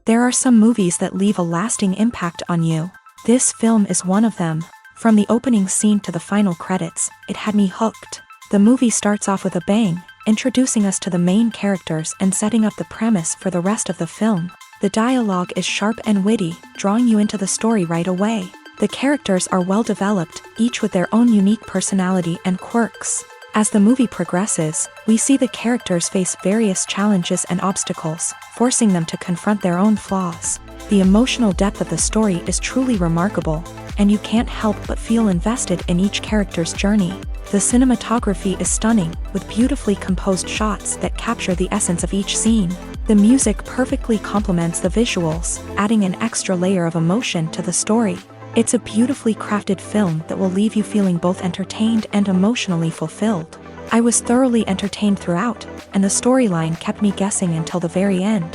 There are some movies that leave a lasting impact on you. This film is one of them. From the opening scene to the final credits, it had me hooked. The movie starts off with a bang, introducing us to the main characters and setting up the premise for the rest of the film. The dialogue is sharp and witty, drawing you into the story right away. The characters are well developed, each with their own unique personality and quirks. As the movie progresses, we see the characters face various challenges and obstacles, forcing them to confront their own flaws. The emotional depth of the story is truly remarkable, and you can't help but feel invested in each character's journey. The cinematography is stunning, with beautifully composed shots that capture the essence of each scene. The music perfectly complements the visuals, adding an extra layer of emotion to the story. It's a beautifully crafted film that will leave you feeling both entertained and emotionally fulfilled. I was thoroughly entertained throughout, and the storyline kept me guessing until the very end.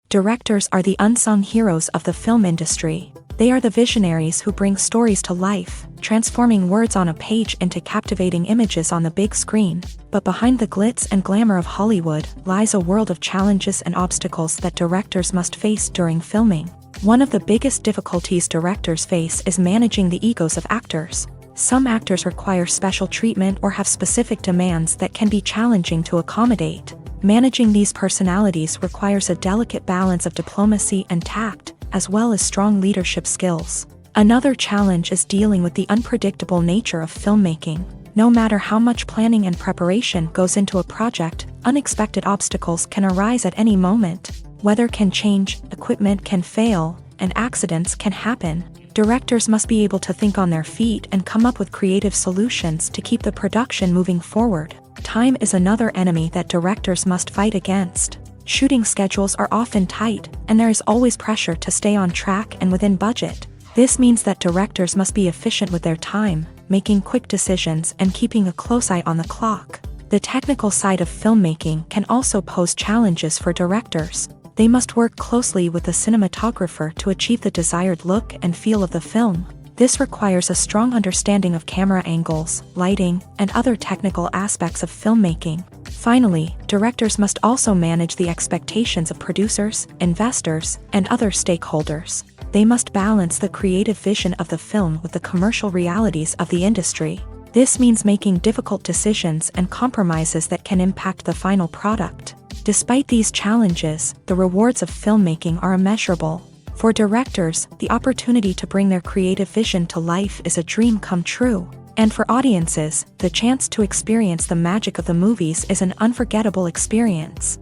Directors are the unsung heroes of the film industry. They are the visionaries who bring stories to life, transforming words on a page into captivating images on the big screen. But behind the glitz and glamour of Hollywood lies a world of challenges and obstacles that directors must face during filming. One of the biggest difficulties directors face is managing the egos of actors. Some actors require special treatment or have specific demands that can be challenging to accommodate. Managing these personalities requires a delicate balance of diplomacy and tact, as well as strong leadership skills. Another challenge is dealing with the unpredictable nature of filmmaking. No matter how much planning and preparation goes into a project, unexpected obstacles can arise at any moment. Weather can change, equipment can fail, and accidents can happen. Directors must be able to think on their feet and come up with creative solutions to keep the production moving forward. Time is another enemy that directors must fight against. Shooting schedules are often tight, and there is always pressure to stay on track and within budget. This means that directors must be efficient with their time, making quick decisions and keeping a close eye on the clock. The technical side of filmmaking can also pose challenges for directors. They must work closely with the cinematographer to achieve the desired look and feel of the film. This requires a strong understanding of camera angles, lighting, and other technical aspects of filmmaking. Finally, directors must also manage the expectations of producers, investors, and other stakeholders. They must balance the creative vision of the film with the commercial realities of the industry. This means making difficult decisions and compromises that can impact the final product. Despite these challenges, the rewards of filmmaking are immeasurable. For directors, the opportunity to bring their creative vision to life is a dream come true. And for audiences, the chance to experience the magic of the movies is an unforgettable experience.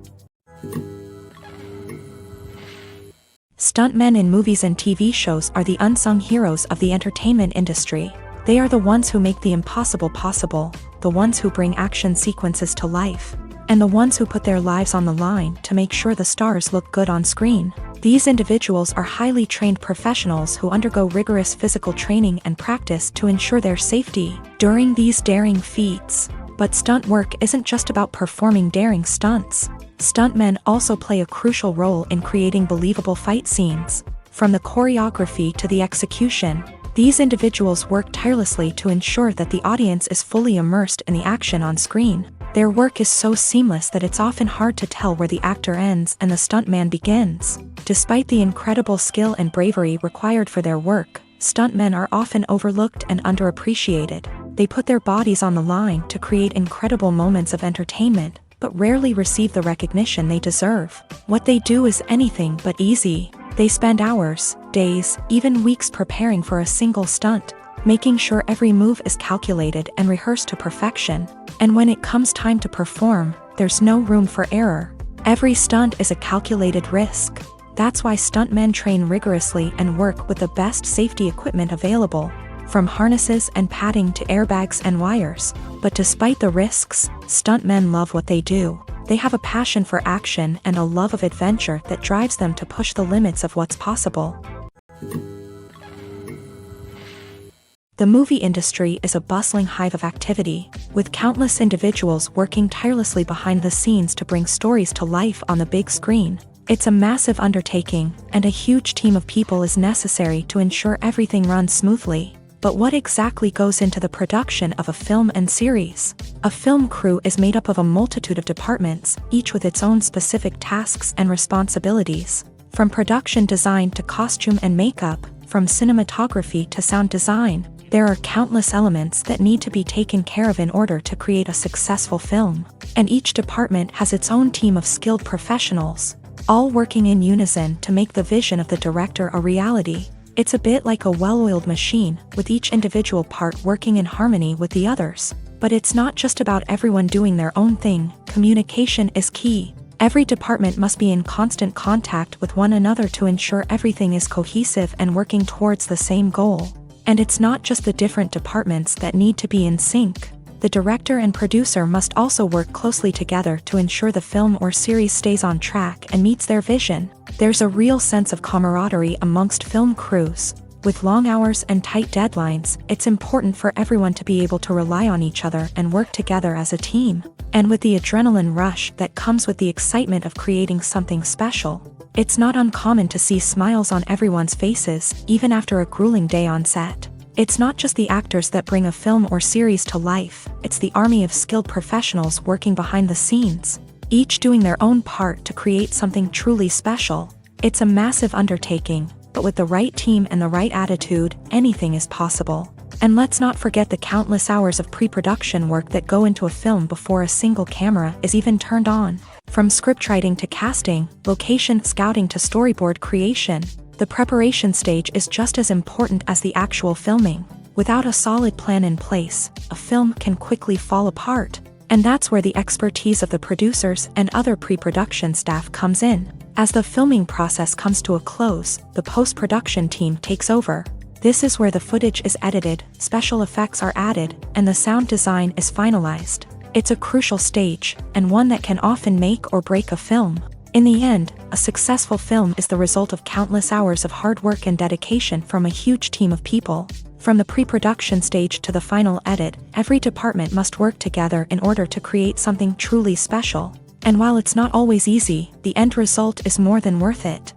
Stuntmen in movies and TV shows are the unsung heroes of the entertainment industry. They are the ones who make the impossible possible, the ones who bring action sequences to life, and the ones who put their lives on the line to make sure the stars look good on screen. These individuals are highly trained professionals who undergo rigorous physical training and practice to ensure their safety during these daring feats. But stunt work isn't just about performing daring stunts. Stuntmen also play a crucial role in creating believable fight scenes. From the choreography to the execution, these individuals work tirelessly to ensure that the audience is fully immersed in the action on screen. Their work is so seamless that it's often hard to tell where the actor ends and the stuntman begins. Despite the incredible skill and bravery required for their work, stuntmen are often overlooked and underappreciated. They put their bodies on the line to create incredible moments of entertainment, but rarely receive the recognition they deserve. What they do is anything but easy. They spend hours, days, even weeks preparing for a single stunt, making sure every move is calculated and rehearsed to perfection. And when it comes time to perform, there's no room for error. Every stunt is a calculated risk. That's why stuntmen train rigorously and work with the best safety equipment available, from harnesses and padding to airbags and wires. But despite the risks, stuntmen love what they do. They have a passion for action and a love of adventure that drives them to push the limits of what's possible. The movie industry is a bustling hive of activity, with countless individuals working tirelessly behind the scenes to bring stories to life on the big screen. It's a massive undertaking, and a huge team of people is necessary to ensure everything runs smoothly. But what exactly goes into the production of a film and series? A film crew is made up of a multitude of departments, each with its own specific tasks and responsibilities. From production design to costume and makeup, from cinematography to sound design, there are countless elements that need to be taken care of in order to create a successful film. And each department has its own team of skilled professionals, all working in unison to make the vision of the director a reality. It's a bit like a well-oiled machine, with each individual part working in harmony with the others. But it's not just about everyone doing their own thing. Communication is key. Every department must be in constant contact with one another to ensure everything is cohesive and working towards the same goal. And it's not just the different departments that need to be in sync. The director and producer must also work closely together to ensure the film or series stays on track and meets their vision. There's a real sense of camaraderie amongst film crews. With long hours and tight deadlines, it's important for everyone to be able to rely on each other and work together as a team. And with the adrenaline rush that comes with the excitement of creating something special, it's not uncommon to see smiles on everyone's faces, even after a grueling day on set. It's not just the actors that bring a film or series to life, it's the army of skilled professionals working behind the scenes, each doing their own part to create something truly special. It's a massive undertaking, but with the right team and the right attitude, anything is possible. And let's not forget the countless hours of pre-production work that go into a film before a single camera is even turned on. From scriptwriting to casting, location scouting to storyboard creation, the preparation stage is just as important as the actual filming. Without a solid plan in place, a film can quickly fall apart. And that's where the expertise of the producers and other pre-production staff comes in. As the filming process comes to a close, the post-production team takes over. This is where the footage is edited, special effects are added, and the sound design is finalized. It's a crucial stage, and one that can often make or break a film. In the end, a successful film is the result of countless hours of hard work and dedication from a huge team of people. From the pre-production stage to the final edit, every department must work together in order to create something truly special. And while it's not always easy, the end result is more than worth it.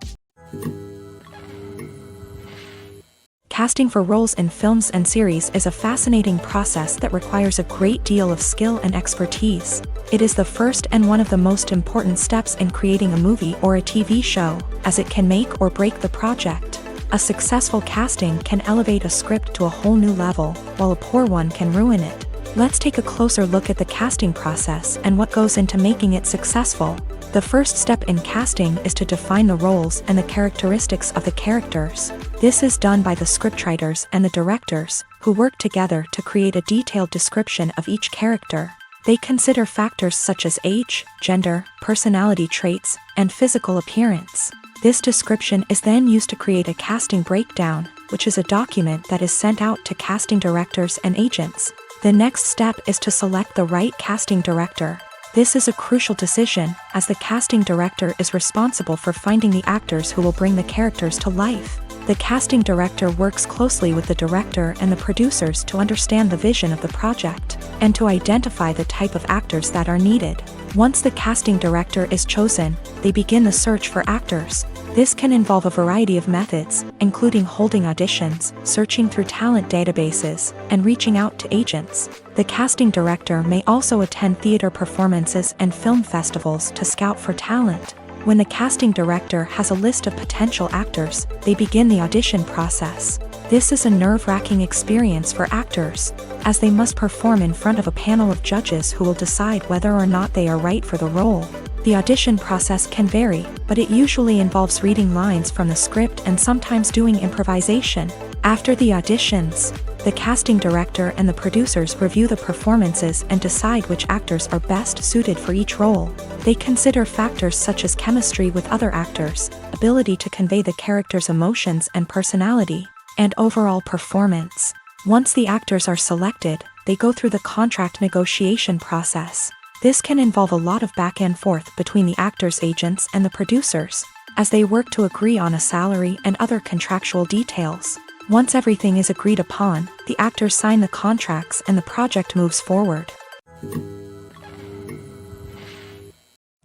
Casting for roles in films and series is a fascinating process that requires a great deal of skill and expertise. It is the first and one of the most important steps in creating a movie or a TV show, as it can make or break the project. A successful casting can elevate a script to a whole new level, while a poor one can ruin it. Let's take a closer look at the casting process and what goes into making it successful. The first step in casting is to define the roles and the characteristics of the characters. This is done by the scriptwriters and the directors, who work together to create a detailed description of each character. They consider factors such as age, gender, personality traits, and physical appearance. This description is then used to create a casting breakdown, which is a document that is sent out to casting directors and agents. The next step is to select the right casting director. This is a crucial decision, as the casting director is responsible for finding the actors who will bring the characters to life. The casting director works closely with the director and the producers to understand the vision of the project, and to identify the type of actors that are needed. Once the casting director is chosen, they begin the search for actors. This can involve a variety of methods, including holding auditions, searching through talent databases, and reaching out to agents. The casting director may also attend theater performances and film festivals to scout for talent. When the casting director has a list of potential actors, they begin the audition process. This is a nerve-wracking experience for actors, as they must perform in front of a panel of judges who will decide whether or not they are right for the role. The audition process can vary, but it usually involves reading lines from the script and sometimes doing improvisation. After the auditions, the casting director and the producers review the performances and decide which actors are best suited for each role. They consider factors such as chemistry with other actors, ability to convey the character's emotions and personality, and overall performance. Once the actors are selected, they go through the contract negotiation process. This can involve a lot of back and forth between the actors' agents and the producers, as they work to agree on a salary and other contractual details. Once everything is agreed upon, the actors sign the contracts and the project moves forward.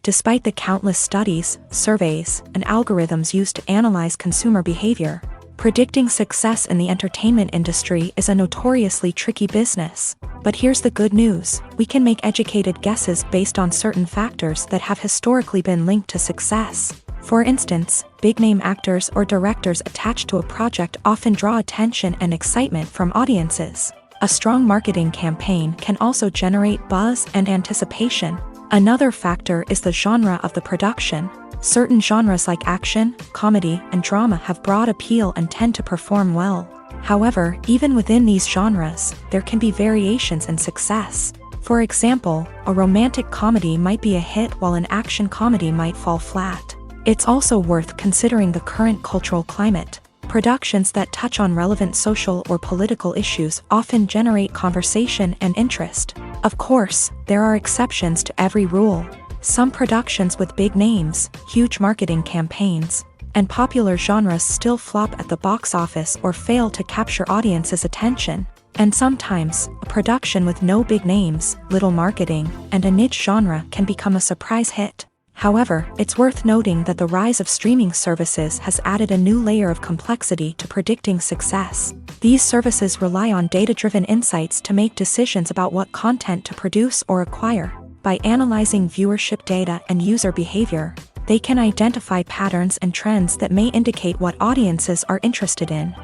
Despite the countless studies, surveys, and algorithms used to analyze consumer behavior, Predicting success in the entertainment industry is a notoriously tricky business. But here's the good news: we can make educated guesses based on certain factors that have historically been linked to success. For instance, big-name actors or directors attached to a project often draw attention and excitement from audiences. A strong marketing campaign can also generate buzz and anticipation. Another factor is the genre of the production. Certain genres like action, comedy, and drama have broad appeal and tend to perform well. However, even within these genres, there can be variations in success. For example, a romantic comedy might be a hit while an action comedy might fall flat. It's also worth considering the current cultural climate. Productions that touch on relevant social or political issues often generate conversation and interest. Of course, there are exceptions to every rule. Some productions with big names, huge marketing campaigns, and popular genres still flop at the box office or fail to capture audiences' attention. And sometimes, a production with no big names, little marketing, and a niche genre can become a surprise hit. However, it's worth noting that the rise of streaming services has added a new layer of complexity to predicting success. These services rely on data-driven insights to make decisions about what content to produce or acquire. By analyzing viewership data and user behavior, they can identify patterns and trends that may indicate what audiences are interested in.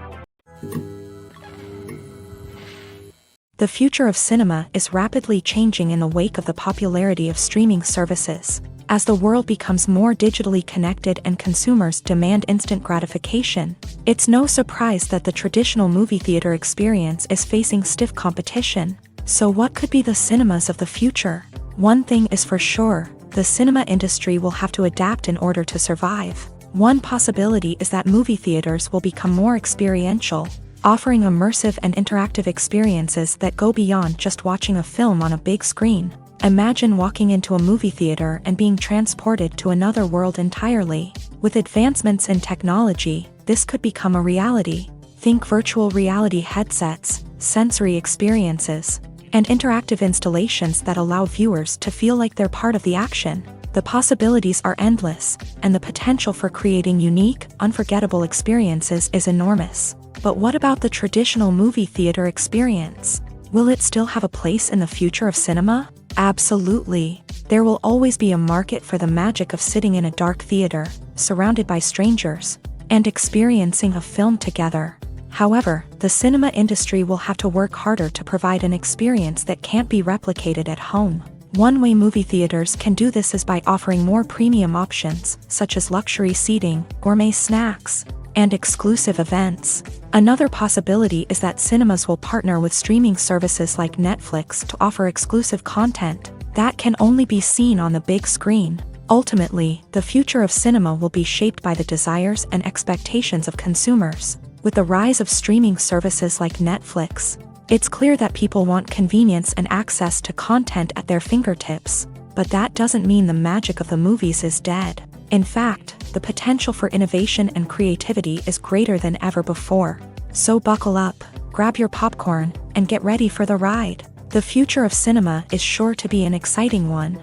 The future of cinema is rapidly changing in the wake of the popularity of streaming services. As the world becomes more digitally connected and consumers demand instant gratification, it's no surprise that the traditional movie theater experience is facing stiff competition. So what could be the cinemas of the future? One thing is for sure: the cinema industry will have to adapt in order to survive. One possibility is that movie theaters will become more experiential, offering immersive and interactive experiences that go beyond just watching a film on a big screen. Imagine walking into a movie theater and being transported to another world entirely. With advancements in technology, this could become a reality. Think virtual reality headsets, sensory experiences, and interactive installations that allow viewers to feel like they're part of the action. The possibilities are endless, and the potential for creating unique, unforgettable experiences is enormous. But what about the traditional movie theater experience? Will it still have a place in the future of cinema? Absolutely. There will always be a market for the magic of sitting in a dark theater, surrounded by strangers, and experiencing a film together. However, the cinema industry will have to work harder to provide an experience that can't be replicated at home. One way movie theaters can do this is by offering more premium options, such as luxury seating, gourmet snacks, and exclusive events. Another possibility is that cinemas will partner with streaming services like Netflix to offer exclusive content that can only be seen on the big screen. Ultimately, the future of cinema will be shaped by the desires and expectations of consumers. With the rise of streaming services like Netflix, it's clear that people want convenience and access to content at their fingertips. But that doesn't mean the magic of the movies is dead. In fact, the potential for innovation and creativity is greater than ever before. So buckle up, grab your popcorn, and get ready for the ride. The future of cinema is sure to be an exciting one.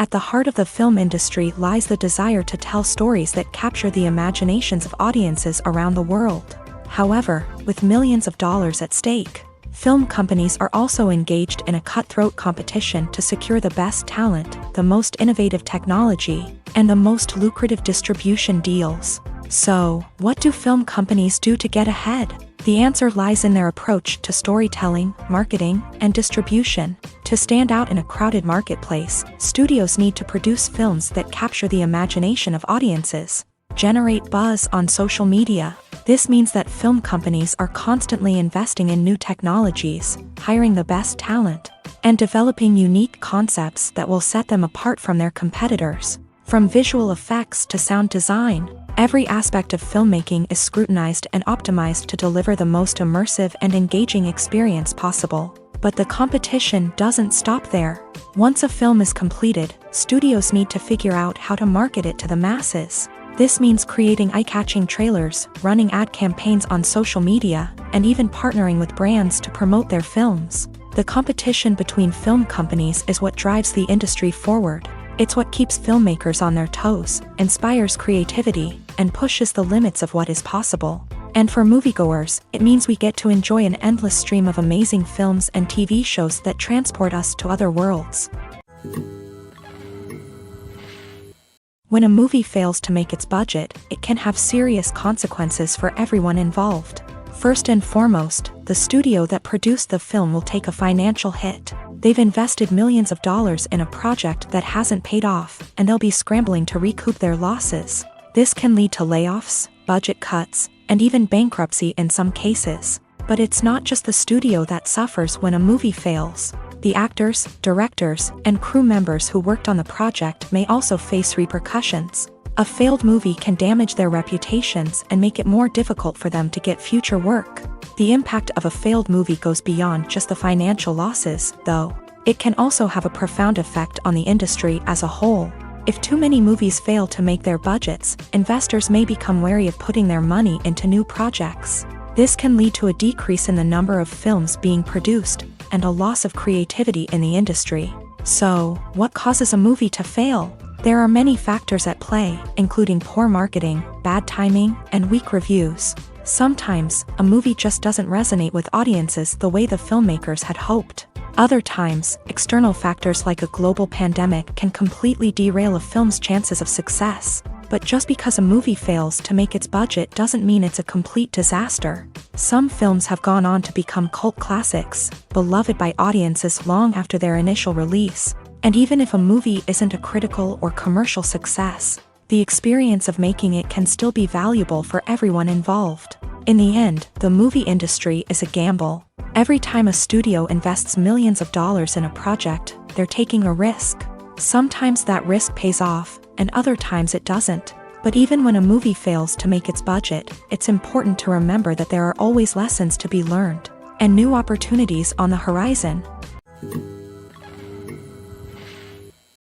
At the heart of the film industry lies the desire to tell stories that capture the imaginations of audiences around the world. However, with millions of dollars at stake, film companies are also engaged in a cutthroat competition to secure the best talent, the most innovative technology, and the most lucrative distribution deals. So, what do film companies do to get ahead? The answer lies in their approach to storytelling, marketing, and distribution. To stand out in a crowded marketplace, studios need to produce films that capture the imagination of audiences, generate buzz on social media. This means that film companies are constantly investing in new technologies, hiring the best talent, and developing unique concepts that will set them apart from their competitors. From visual effects to sound design, every aspect of filmmaking is scrutinized and optimized to deliver the most immersive and engaging experience possible. But the competition doesn't stop there. Once a film is completed, studios need to figure out how to market it to the masses. This means creating eye-catching trailers, running ad campaigns on social media, and even partnering with brands to promote their films. The competition between film companies is what drives the industry forward. It's what keeps filmmakers on their toes, inspires creativity, and pushes the limits of what is possible. And for moviegoers, it means we get to enjoy an endless stream of amazing films and TV shows that transport us to other worlds. When a movie fails to make its budget, it can have serious consequences for everyone involved. First and foremost, the studio that produced the film will take a financial hit. They've invested millions of dollars in a project that hasn't paid off, and they'll be scrambling to recoup their losses. This can lead to layoffs, budget cuts, and even bankruptcy in some cases. But it's not just the studio that suffers when a movie fails. The actors, directors, and crew members who worked on the project may also face repercussions. A failed movie can damage their reputations and make it more difficult for them to get future work. The impact of a failed movie goes beyond just the financial losses, though. It can also have a profound effect on the industry as a whole. If too many movies fail to make their budgets, investors may become wary of putting their money into new projects. This can lead to a decrease in the number of films being produced, and a loss of creativity in the industry. So, what causes a movie to fail? There are many factors at play, including poor marketing, bad timing, and weak reviews. Sometimes, a movie just doesn't resonate with audiences the way the filmmakers had hoped. Other times, external factors like a global pandemic can completely derail a film's chances of success. But just because a movie fails to make its budget doesn't mean it's a complete disaster. Some films have gone on to become cult classics, beloved by audiences long after their initial release. And even if a movie isn't a critical or commercial success, the experience of making it can still be valuable for everyone involved. In the end, the movie industry is a gamble. Every time a studio invests millions of dollars in a project, they're taking a risk. Sometimes that risk pays off, and other times it doesn't. But even when a movie fails to make its budget, it's important to remember that there are always lessons to be learned, and new opportunities on the horizon.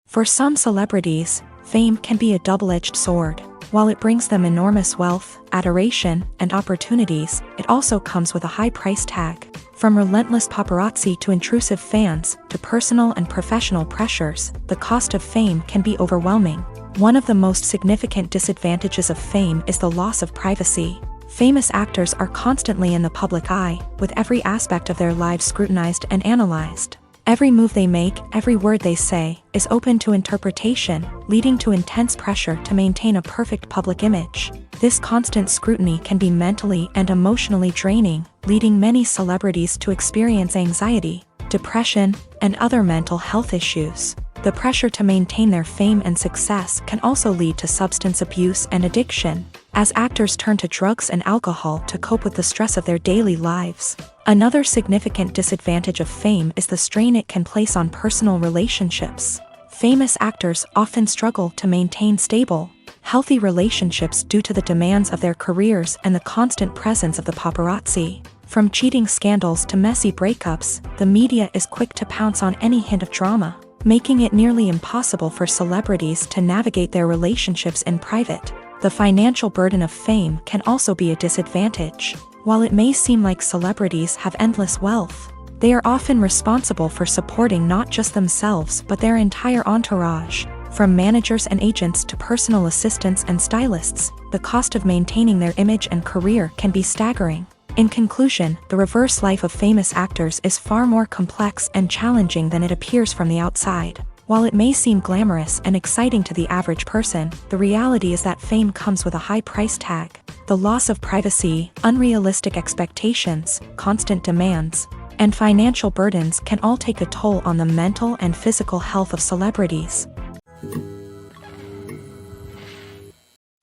For some celebrities, fame can be a double-edged sword. While it brings them enormous wealth, adoration, and opportunities, it also comes with a high price tag. From relentless paparazzi to intrusive fans, to personal and professional pressures, the cost of fame can be overwhelming. One of the most significant disadvantages of fame is the loss of privacy. Famous actors are constantly in the public eye, with every aspect of their lives scrutinized and analyzed. Every move they make, every word they say, is open to interpretation, leading to intense pressure to maintain a perfect public image. This constant scrutiny can be mentally and emotionally draining, leading many celebrities to experience anxiety, depression, and other mental health issues. The pressure to maintain their fame and success can also lead to substance abuse and addiction, as actors turn to drugs and alcohol to cope with the stress of their daily lives. Another significant disadvantage of fame is the strain it can place on personal relationships. Famous actors often struggle to maintain stable, healthy relationships due to the demands of their careers and the constant presence of the paparazzi. From cheating scandals to messy breakups, the media is quick to pounce on any hint of drama, making it nearly impossible for celebrities to navigate their relationships in private. The financial burden of fame can also be a disadvantage. While it may seem like celebrities have endless wealth, they are often responsible for supporting not just themselves but their entire entourage. From managers and agents to personal assistants and stylists, the cost of maintaining their image and career can be staggering. In conclusion, the reverse life of famous actors is far more complex and challenging than it appears from the outside. While it may seem glamorous and exciting to the average person, the reality is that fame comes with a high price tag. The loss of privacy, unrealistic expectations, constant demands, and financial burdens can all take a toll on the mental and physical health of celebrities.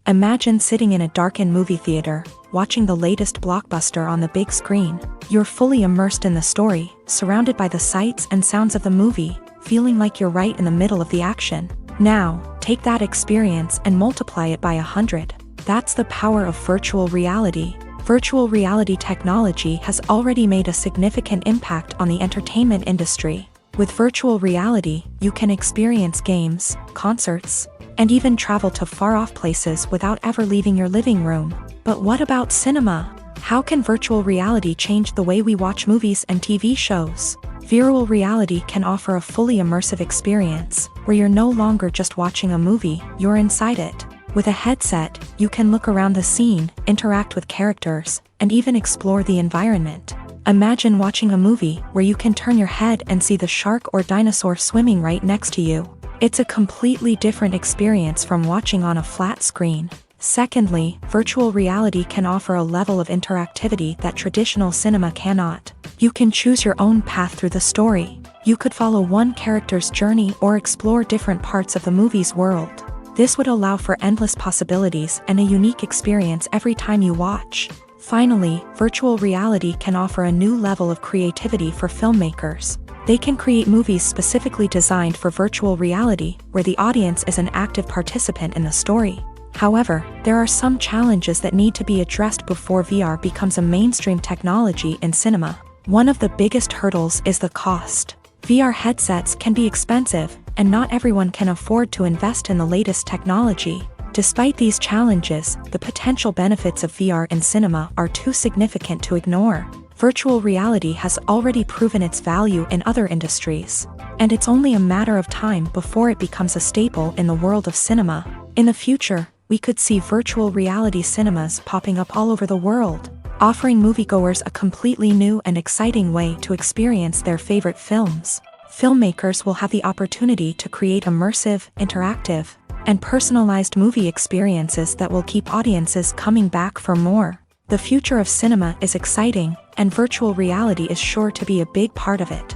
Imagine sitting in a darkened movie theater, watching the latest blockbuster on the big screen. You're fully immersed in the story, surrounded by the sights and sounds of the movie, feeling like you're right in the middle of the action. Now, take that experience and multiply it by 100. That's the power of virtual reality. Virtual reality technology has already made a significant impact on the entertainment industry. With virtual reality, you can experience games, concerts, and even travel to far-off places without ever leaving your living room. But what about cinema? How can virtual reality change the way we watch movies and TV shows? Virtual reality can offer a fully immersive experience, where you're no longer just watching a movie, you're inside it. With a headset, you can look around the scene, interact with characters, and even explore the environment. Imagine watching a movie where you can turn your head and see the shark or dinosaur swimming right next to you. It's a completely different experience from watching on a flat screen. Secondly, virtual reality can offer a level of interactivity that traditional cinema cannot. You can choose your own path through the story. You could follow one character's journey or explore different parts of the movie's world. This would allow for endless possibilities and a unique experience every time you watch. Finally, virtual reality can offer a new level of creativity for filmmakers. They can create movies specifically designed for virtual reality, where the audience is an active participant in the story. However, there are some challenges that need to be addressed before VR becomes a mainstream technology in cinema. One of the biggest hurdles is the cost. VR headsets can be expensive, and not everyone can afford to invest in the latest technology. Despite these challenges, the potential benefits of VR in cinema are too significant to ignore. Virtual reality has already proven its value in other industries, and it's only a matter of time before it becomes a staple in the world of cinema. In the future, we could see virtual reality cinemas popping up all over the world, offering moviegoers a completely new and exciting way to experience their favorite films. Filmmakers will have the opportunity to create immersive, interactive, and personalized movie experiences that will keep audiences coming back for more. The future of cinema is exciting, and virtual reality is sure to be a big part of it.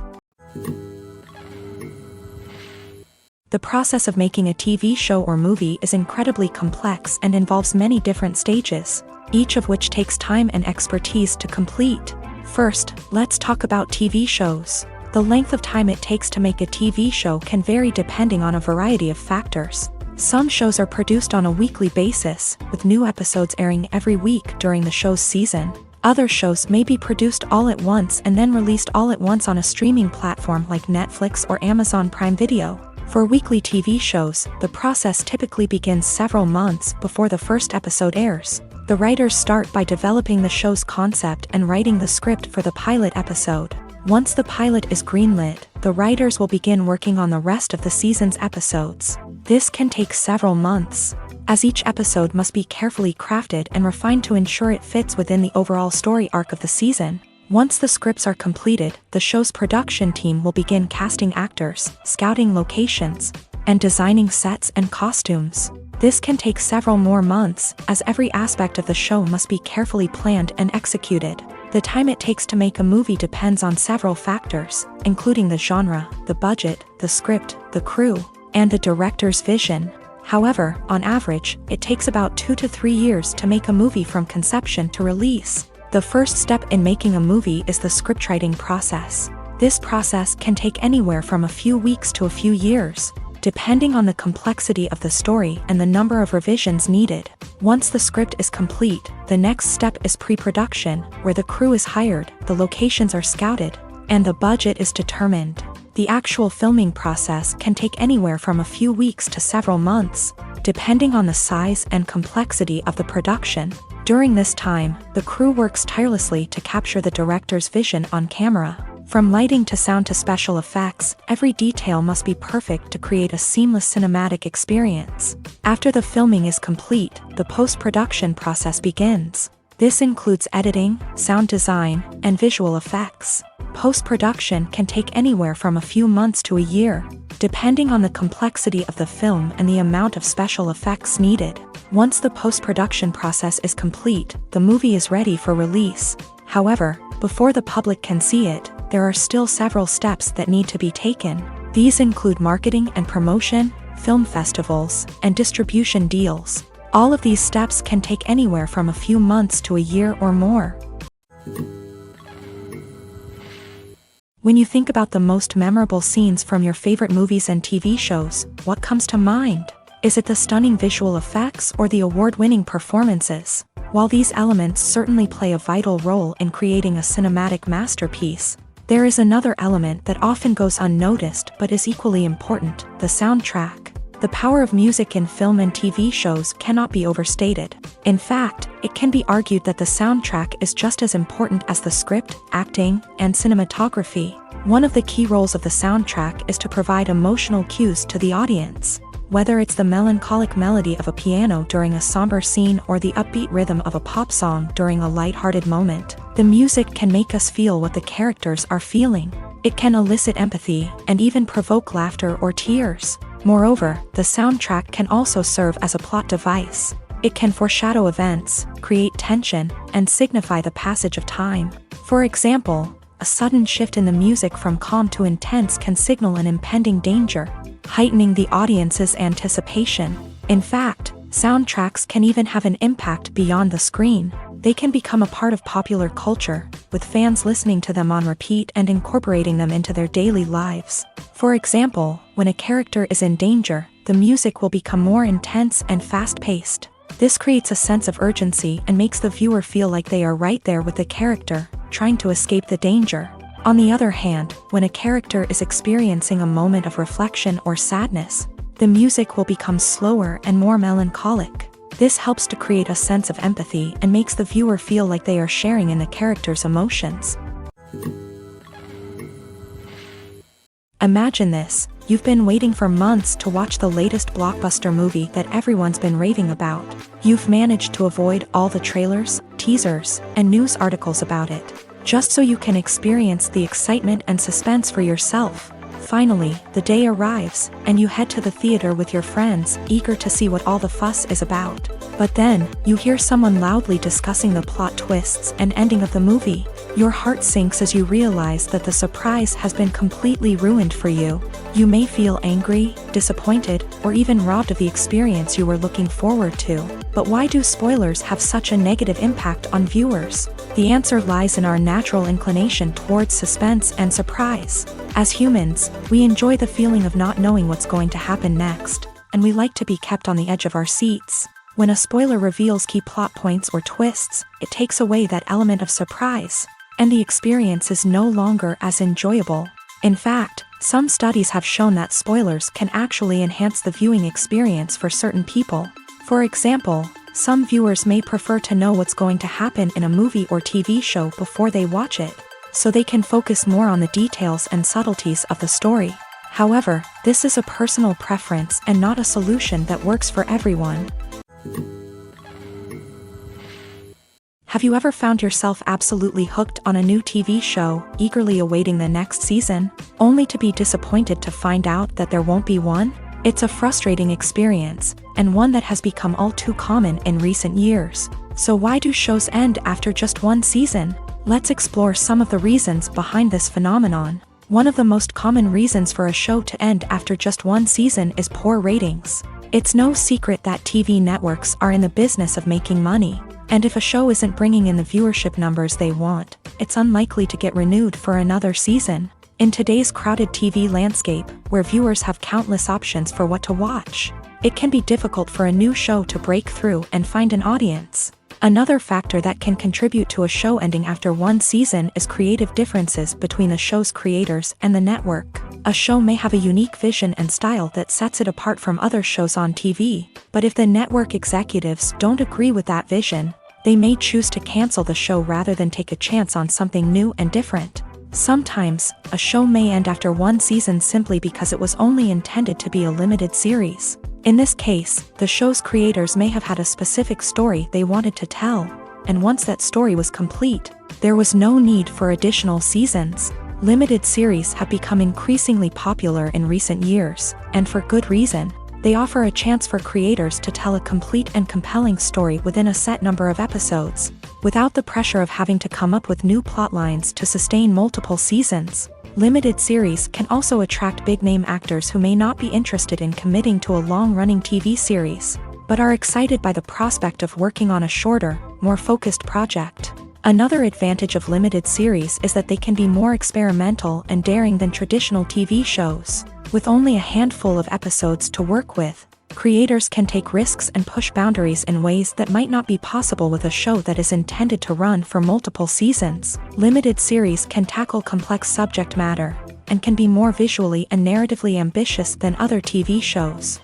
The process of making a TV show or movie is incredibly complex and involves many different stages, each of which takes time and expertise to complete. First, let's talk about TV shows. The length of time it takes to make a TV show can vary depending on a variety of factors. Some shows are produced on a weekly basis, with new episodes airing every week during the show's season. Other shows may be produced all at once and then released all at once on a streaming platform like Netflix or Amazon Prime Video. For weekly TV shows, the process typically begins several months before the first episode airs. The writers start by developing the show's concept and writing the script for the pilot episode. Once the pilot is greenlit, the writers will begin working on the rest of the season's episodes. This can take several months, as each episode must be carefully crafted and refined to ensure it fits within the overall story arc of the season. Once the scripts are completed, the show's production team will begin casting actors, scouting locations, and designing sets and costumes. This can take several more months, as every aspect of the show must be carefully planned and executed. The time it takes to make a movie depends on several factors, including the genre, the budget, the script, the crew, and the director's vision. However, on average, it takes about 2 to 3 years to make a movie from conception to release. The first step in making a movie is the scriptwriting process. This process can take anywhere from a few weeks to a few years, depending on the complexity of the story and the number of revisions needed. Once the script is complete, the next step is pre-production, where the crew is hired, the locations are scouted, and the budget is determined. The actual filming process can take anywhere from a few weeks to several months, depending on the size and complexity of the production. During this time, the crew works tirelessly to capture the director's vision on camera. From lighting to sound to special effects, every detail must be perfect to create a seamless cinematic experience. After the filming is complete, the post-production process begins. This includes editing, sound design, and visual effects. Post-production can take anywhere from a few months to a year, depending on the complexity of the film and the amount of special effects needed. Once the post-production process is complete, the movie is ready for release. However, before the public can see it, there are still several steps that need to be taken. These include marketing and promotion, film festivals, and distribution deals. All of these steps can take anywhere from a few months to a year or more. When you think about the most memorable scenes from your favorite movies and TV shows, what comes to mind? Is it the stunning visual effects or the award-winning performances? While these elements certainly play a vital role in creating a cinematic masterpiece, there is another element that often goes unnoticed but is equally important: the soundtrack. The power of music in film and TV shows cannot be overstated. In fact, it can be argued that the soundtrack is just as important as the script, acting, and cinematography. One of the key roles of the soundtrack is to provide emotional cues to the audience. Whether it's the melancholic melody of a piano during a somber scene or the upbeat rhythm of a pop song during a light-hearted moment, the music can make us feel what the characters are feeling. It can elicit empathy and even provoke laughter or tears. Moreover, the soundtrack can also serve as a plot device. It can foreshadow events, create tension, and signify the passage of time. For example, a sudden shift in the music from calm to intense can signal an impending danger, heightening the audience's anticipation. In fact, soundtracks can even have an impact beyond the screen. They can become a part of popular culture, with fans listening to them on repeat and incorporating them into their daily lives. For example, when a character is in danger, the music will become more intense and fast-paced. This creates a sense of urgency and makes the viewer feel like they are right there with the character, trying to escape the danger. On the other hand, when a character is experiencing a moment of reflection or sadness, the music will become slower and more melancholic. This helps to create a sense of empathy and makes the viewer feel like they are sharing in the character's emotions. Imagine this: you've been waiting for months to watch the latest blockbuster movie that everyone's been raving about. You've managed to avoid all the trailers, teasers, and news articles about it, just so you can experience the excitement and suspense for yourself. Finally, the day arrives, and you head to the theater with your friends, eager to see what all the fuss is about. But then, you hear someone loudly discussing the plot twists and ending of the movie. Your heart sinks as you realize that the surprise has been completely ruined for you. You may feel angry, disappointed, or even robbed of the experience you were looking forward to. But why do spoilers have such a negative impact on viewers? The answer lies in our natural inclination towards suspense and surprise. As humans, we enjoy the feeling of not knowing what's going to happen next, and we like to be kept on the edge of our seats. When a spoiler reveals key plot points or twists, it takes away that element of surprise, and the experience is no longer as enjoyable. In fact, some studies have shown that spoilers can actually enhance the viewing experience for certain people. For example, some viewers may prefer to know what's going to happen in a movie or TV show before they watch it, so they can focus more on the details and subtleties of the story. However, this is a personal preference and not a solution that works for everyone. Have you ever found yourself absolutely hooked on a new TV show, eagerly awaiting the next season, only to be disappointed to find out that there won't be one? It's a frustrating experience, and one that has become all too common in recent years. So why do shows end after just one season? Let's explore some of the reasons behind this phenomenon. One of the most common reasons for a show to end after just one season is poor ratings. It's no secret that TV networks are in the business of making money, and if a show isn't bringing in the viewership numbers they want, it's unlikely to get renewed for another season. In today's crowded TV landscape, where viewers have countless options for what to watch, it can be difficult for a new show to break through and find an audience. Another factor that can contribute to a show ending after one season is creative differences between the show's creators and the network. A show may have a unique vision and style that sets it apart from other shows on TV, but if the network executives don't agree with that vision, they may choose to cancel the show rather than take a chance on something new and different. Sometimes, a show may end after one season simply because it was only intended to be a limited series. In this case, the show's creators may have had a specific story they wanted to tell, and once that story was complete, there was no need for additional seasons. Limited series have become increasingly popular in recent years, and for good reason. They offer a chance for creators to tell a complete and compelling story within a set number of episodes, without the pressure of having to come up with new plotlines to sustain multiple seasons. Limited series can also attract big-name actors who may not be interested in committing to a long-running TV series, but are excited by the prospect of working on a shorter, more focused project. Another advantage of limited series is that they can be more experimental and daring than traditional TV shows. With only a handful of episodes to work with, creators can take risks and push boundaries in ways that might not be possible with a show that is intended to run for multiple seasons. Limited series can tackle complex subject matter, and can be more visually and narratively ambitious than other TV shows.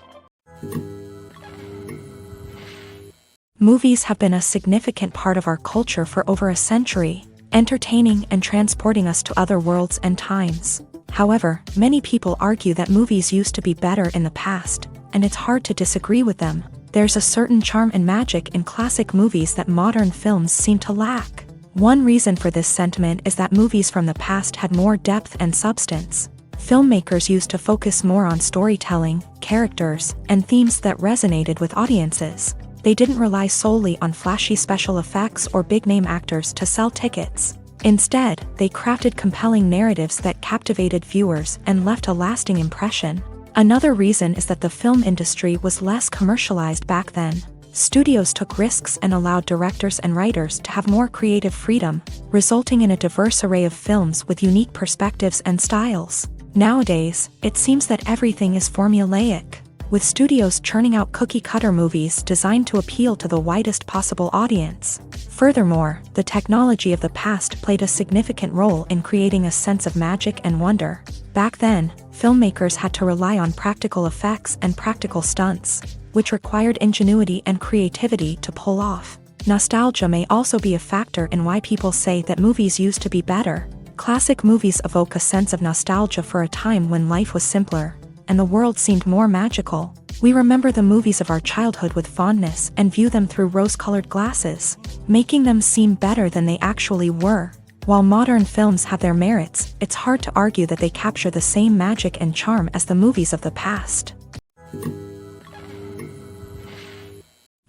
Movies have been a significant part of our culture for over a century, entertaining and transporting us to other worlds and times. However, many people argue that movies used to be better in the past, and it's hard to disagree with them. There's a certain charm and magic in classic movies that modern films seem to lack. One reason for this sentiment is that movies from the past had more depth and substance. Filmmakers used to focus more on storytelling, characters, and themes that resonated with audiences. They didn't rely solely on flashy special effects or big-name actors to sell tickets. Instead, they crafted compelling narratives that captivated viewers and left a lasting impression. Another reason is that the film industry was less commercialized back then. Studios took risks and allowed directors and writers to have more creative freedom, resulting in a diverse array of films with unique perspectives and styles. Nowadays, it seems that everything is formulaic, with studios churning out cookie-cutter movies designed to appeal to the widest possible audience. Furthermore, the technology of the past played a significant role in creating a sense of magic and wonder. Back then, filmmakers had to rely on practical effects and practical stunts, which required ingenuity and creativity to pull off. Nostalgia may also be a factor in why people say that movies used to be better. Classic movies evoke a sense of nostalgia for a time when life was simpler, and the world seemed more magical. We remember the movies of our childhood with fondness and view them through rose-colored glasses, making them seem better than they actually were. While modern films have their merits, it's hard to argue that they capture the same magic and charm as the movies of the past.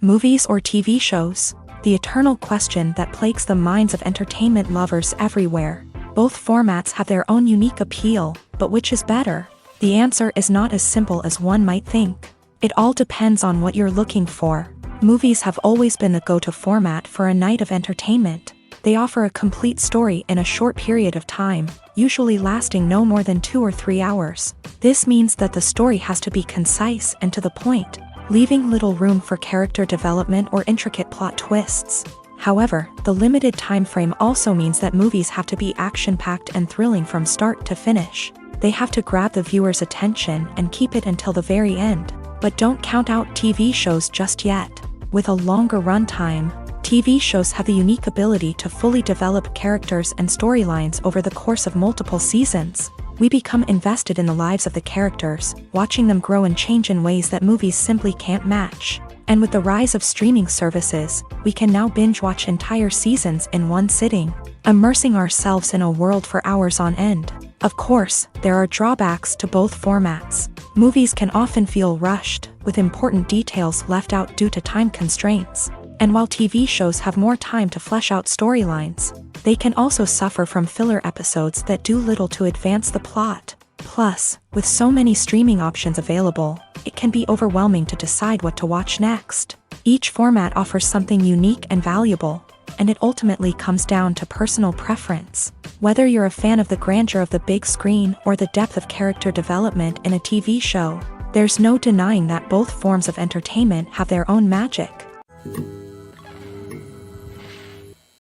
Movies or TV shows? The eternal question that plagues the minds of entertainment lovers everywhere. Both formats have their own unique appeal, but which is better? The answer is not as simple as one might think. It all depends on what you're looking for. Movies have always been the go-to format for a night of entertainment. They offer a complete story in a short period of time, usually lasting no more than 2 or 3 hours. This means that the story has to be concise and to the point, leaving little room for character development or intricate plot twists. However, the limited time frame also means that movies have to be action-packed and thrilling from start to finish. They have to grab the viewer's attention and keep it until the very end. But don't count out TV shows just yet. With a longer runtime, TV shows have the unique ability to fully develop characters and storylines over the course of multiple seasons. We become invested in the lives of the characters, watching them grow and change in ways that movies simply can't match. And with the rise of streaming services, we can now binge-watch entire seasons in one sitting, immersing ourselves in a world for hours on end. Of course, there are drawbacks to both formats. Movies can often feel rushed, with important details left out due to time constraints. And while TV shows have more time to flesh out storylines, they can also suffer from filler episodes that do little to advance the plot. Plus, with so many streaming options available, it can be overwhelming to decide what to watch next. Each format offers something unique and valuable, and it ultimately comes down to personal preference. Whether you're a fan of the grandeur of the big screen or the depth of character development in a TV show, there's no denying that both forms of entertainment have their own magic.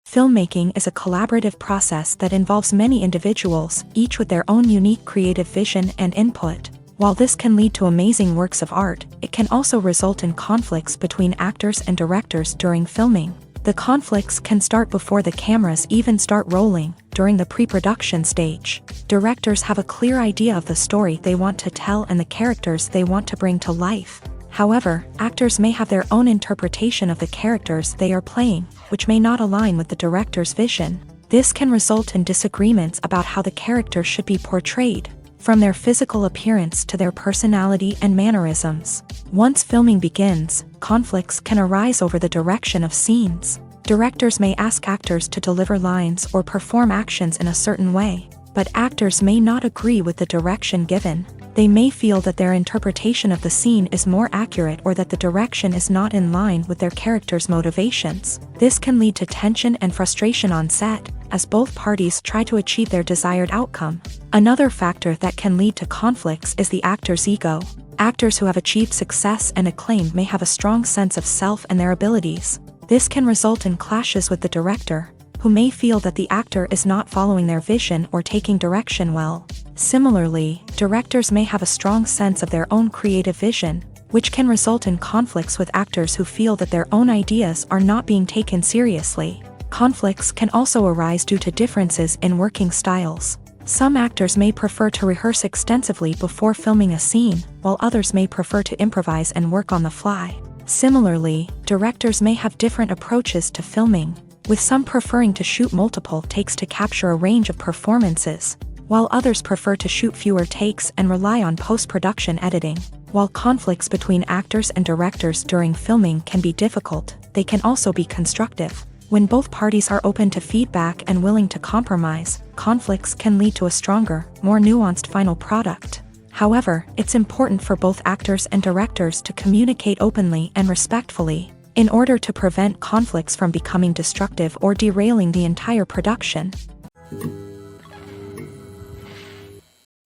Filmmaking is a collaborative process that involves many individuals, each with their own unique creative vision and input. While this can lead to amazing works of art, it can also result in conflicts between actors and directors during filming. The conflicts can start before the cameras even start rolling, during the pre-production stage. Directors have a clear idea of the story they want to tell and the characters they want to bring to life. However, actors may have their own interpretation of the characters they are playing, which may not align with the director's vision. This can result in disagreements about how the character should be portrayed, from their physical appearance to their personality and mannerisms. Once filming begins, conflicts can arise over the direction of scenes. Directors may ask actors to deliver lines or perform actions in a certain way, but actors may not agree with the direction given. They may feel that their interpretation of the scene is more accurate or that the direction is not in line with their character's motivations. This can lead to tension and frustration on set, as both parties try to achieve their desired outcome. Another factor that can lead to conflicts is the actor's ego. Actors who have achieved success and acclaim may have a strong sense of self and their abilities. This can result in clashes with the director, who may feel that the actor is not following their vision or taking direction well. Similarly, directors may have a strong sense of their own creative vision, which can result in conflicts with actors who feel that their own ideas are not being taken seriously. Conflicts can also arise due to differences in working styles. Some actors may prefer to rehearse extensively before filming a scene, while others may prefer to improvise and work on the fly. Similarly, directors may have different approaches to filming, with some preferring to shoot multiple takes to capture a range of performances, while others prefer to shoot fewer takes and rely on post-production editing. While conflicts between actors and directors during filming can be difficult, they can also be constructive. When both parties are open to feedback and willing to compromise, conflicts can lead to a stronger, more nuanced final product. However, it's important for both actors and directors to communicate openly and respectfully, in order to prevent conflicts from becoming destructive or derailing the entire production.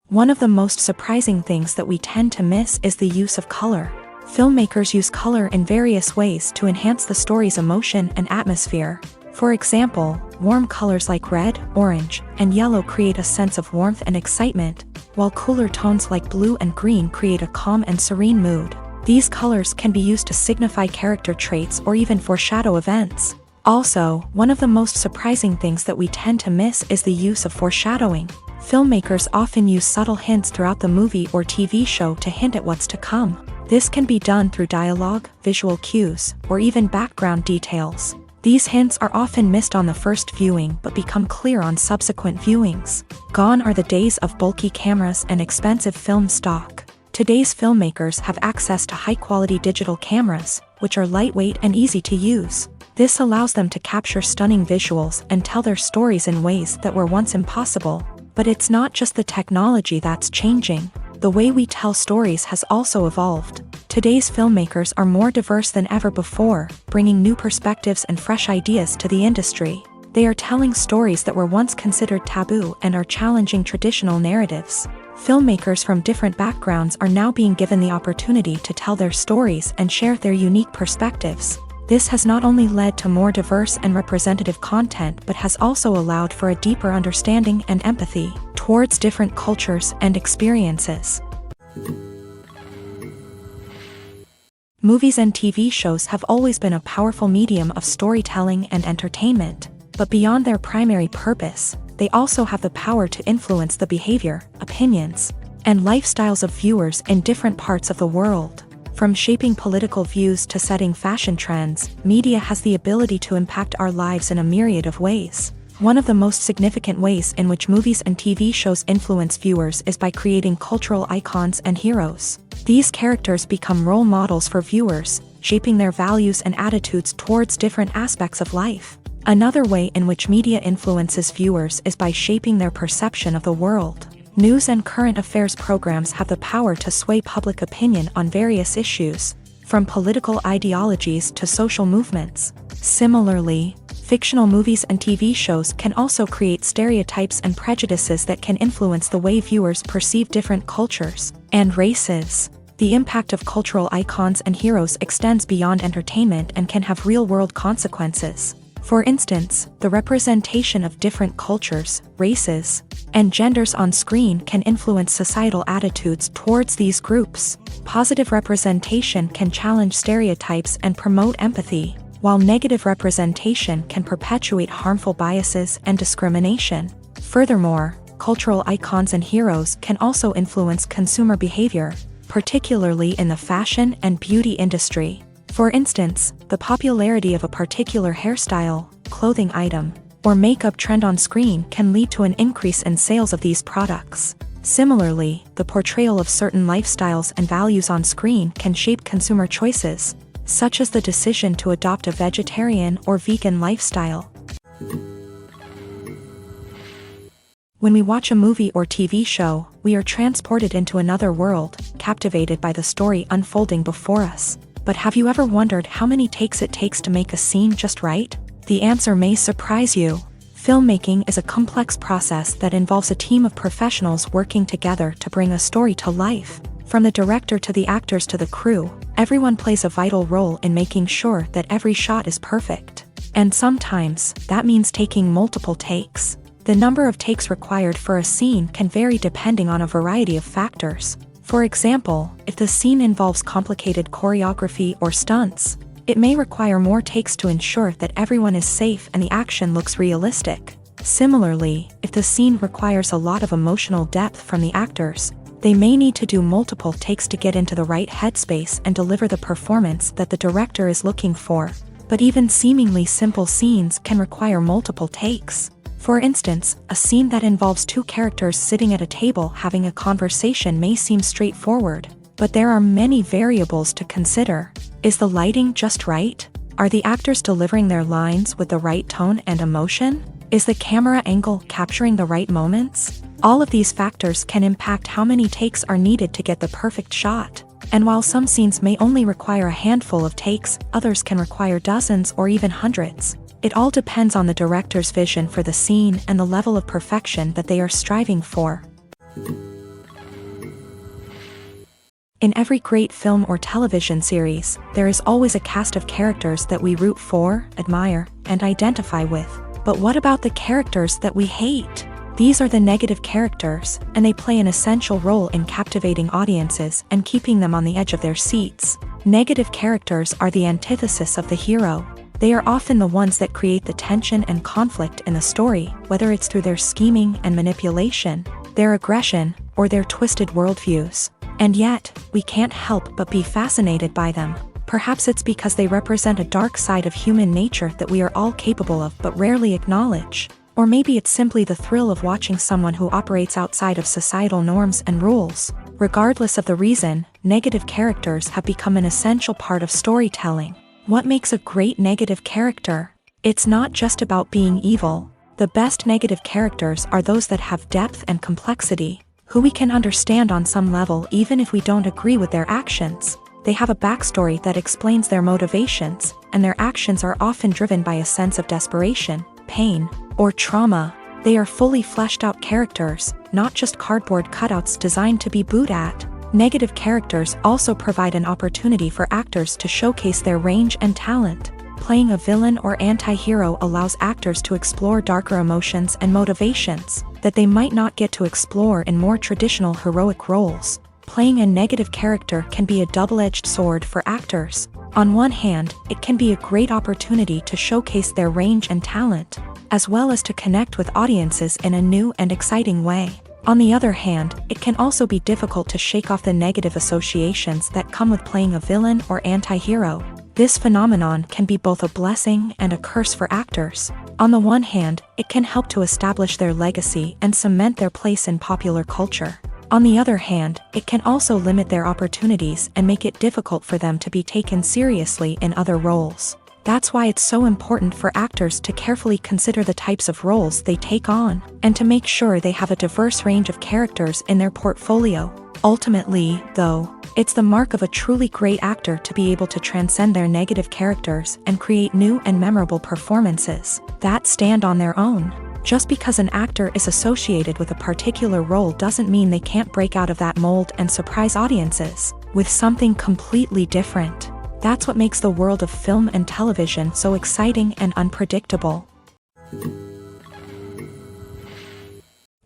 One of the most surprising things that we tend to miss is the use of color. Filmmakers use color in various ways to enhance the story's emotion and atmosphere. For example, warm colors like red, orange, and yellow create a sense of warmth and excitement, while cooler tones like blue and green create a calm and serene mood. These colors can be used to signify character traits or even foreshadow events. Also, one of the most surprising things that we tend to miss is the use of foreshadowing. Filmmakers often use subtle hints throughout the movie or TV show to hint at what's to come. This can be done through dialogue, visual cues, or even background details. These hints are often missed on the first viewing but become clear on subsequent viewings. Gone are the days of bulky cameras and expensive film stock. Today's filmmakers have access to high-quality digital cameras, which are lightweight and easy to use. This allows them to capture stunning visuals and tell their stories in ways that were once impossible. But it's not just the technology that's changing. The way we tell stories has also evolved. Today's filmmakers are more diverse than ever before, bringing new perspectives and fresh ideas to the industry. They are telling stories that were once considered taboo and are challenging traditional narratives. Filmmakers from different backgrounds are now being given the opportunity to tell their stories and share their unique perspectives. This has not only led to more diverse and representative content but has also allowed for a deeper understanding and empathy towards different cultures and experiences. Movies and TV shows have always been a powerful medium of storytelling and entertainment, but beyond their primary purpose, they also have the power to influence the behavior, opinions, and lifestyles of viewers in different parts of the world. From shaping political views to setting fashion trends, media has the ability to impact our lives in a myriad of ways. One of the most significant ways in which movies and TV shows influence viewers is by creating cultural icons and heroes. These characters become role models for viewers, shaping their values and attitudes towards different aspects of life. Another way in which media influences viewers is by shaping their perception of the world. News and current affairs programs have the power to sway public opinion on various issues, from political ideologies to social movements. Similarly, fictional movies and TV shows can also create stereotypes and prejudices that can influence the way viewers perceive different cultures and races. The impact of cultural icons and heroes extends beyond entertainment and can have real-world consequences. For instance, the representation of different cultures, races, and genders on screen can influence societal attitudes towards these groups. Positive representation can challenge stereotypes and promote empathy, while negative representation can perpetuate harmful biases and discrimination. Furthermore, cultural icons and heroes can also influence consumer behavior, particularly in the fashion and beauty industry. For instance, the popularity of a particular hairstyle, clothing item, or makeup trend on screen can lead to an increase in sales of these products. Similarly, the portrayal of certain lifestyles and values on screen can shape consumer choices, such as the decision to adopt a vegetarian or vegan lifestyle. When we watch a movie or TV show, we are transported into another world, captivated by the story unfolding before us. But have you ever wondered how many takes it takes to make a scene just right? The answer may surprise you. Filmmaking is a complex process that involves a team of professionals working together to bring a story to life. From the director to the actors to the crew, everyone plays a vital role in making sure that every shot is perfect. And sometimes, that means taking multiple takes. The number of takes required for a scene can vary depending on a variety of factors. For example, if the scene involves complicated choreography or stunts, it may require more takes to ensure that everyone is safe and the action looks realistic. Similarly, if the scene requires a lot of emotional depth from the actors, they may need to do multiple takes to get into the right headspace and deliver the performance that the director is looking for. But even seemingly simple scenes can require multiple takes. For instance, a scene that involves two characters sitting at a table having a conversation may seem straightforward, but there are many variables to consider. Is the lighting just right? Are the actors delivering their lines with the right tone and emotion? Is the camera angle capturing the right moments? All of these factors can impact how many takes are needed to get the perfect shot. And while some scenes may only require a handful of takes, others can require dozens or even hundreds. It all depends on the director's vision for the scene and the level of perfection that they are striving for. In every great film or television series, there is always a cast of characters that we root for, admire, and identify with. But what about the characters that we hate? These are the negative characters, and they play an essential role in captivating audiences and keeping them on the edge of their seats. Negative characters are the antithesis of the hero. They are often the ones that create the tension and conflict in the story, whether it's through their scheming and manipulation, their aggression, or their twisted worldviews. And yet, we can't help but be fascinated by them. Perhaps it's because they represent a dark side of human nature that we are all capable of but rarely acknowledge. Or maybe it's simply the thrill of watching someone who operates outside of societal norms and rules. Regardless of the reason, negative characters have become an essential part of storytelling. What makes a great negative character? It's not just about being evil. The best negative characters are those that have depth and complexity, who we can understand on some level even if we don't agree with their actions. They have a backstory that explains their motivations, and their actions are often driven by a sense of desperation, pain, or trauma. They are fully fleshed out characters, not just cardboard cutouts designed to be booed at. Negative characters also provide an opportunity for actors to showcase their range and talent. Playing a villain or anti-hero allows actors to explore darker emotions and motivations that they might not get to explore in more traditional heroic roles. Playing a negative character can be a double-edged sword for actors. On one hand, it can be a great opportunity to showcase their range and talent, as well as to connect with audiences in a new and exciting way. On the other hand, it can also be difficult to shake off the negative associations that come with playing a villain or anti-hero. This phenomenon can be both a blessing and a curse for actors. On the one hand, it can help to establish their legacy and cement their place in popular culture. On the other hand, it can also limit their opportunities and make it difficult for them to be taken seriously in other roles. That's why it's so important for actors to carefully consider the types of roles they take on, and to make sure they have a diverse range of characters in their portfolio. Ultimately, though, it's the mark of a truly great actor to be able to transcend their negative characters and create new and memorable performances that stand on their own. Just because an actor is associated with a particular role doesn't mean they can't break out of that mold and surprise audiences with something completely different. That's what makes the world of film and television so exciting and unpredictable.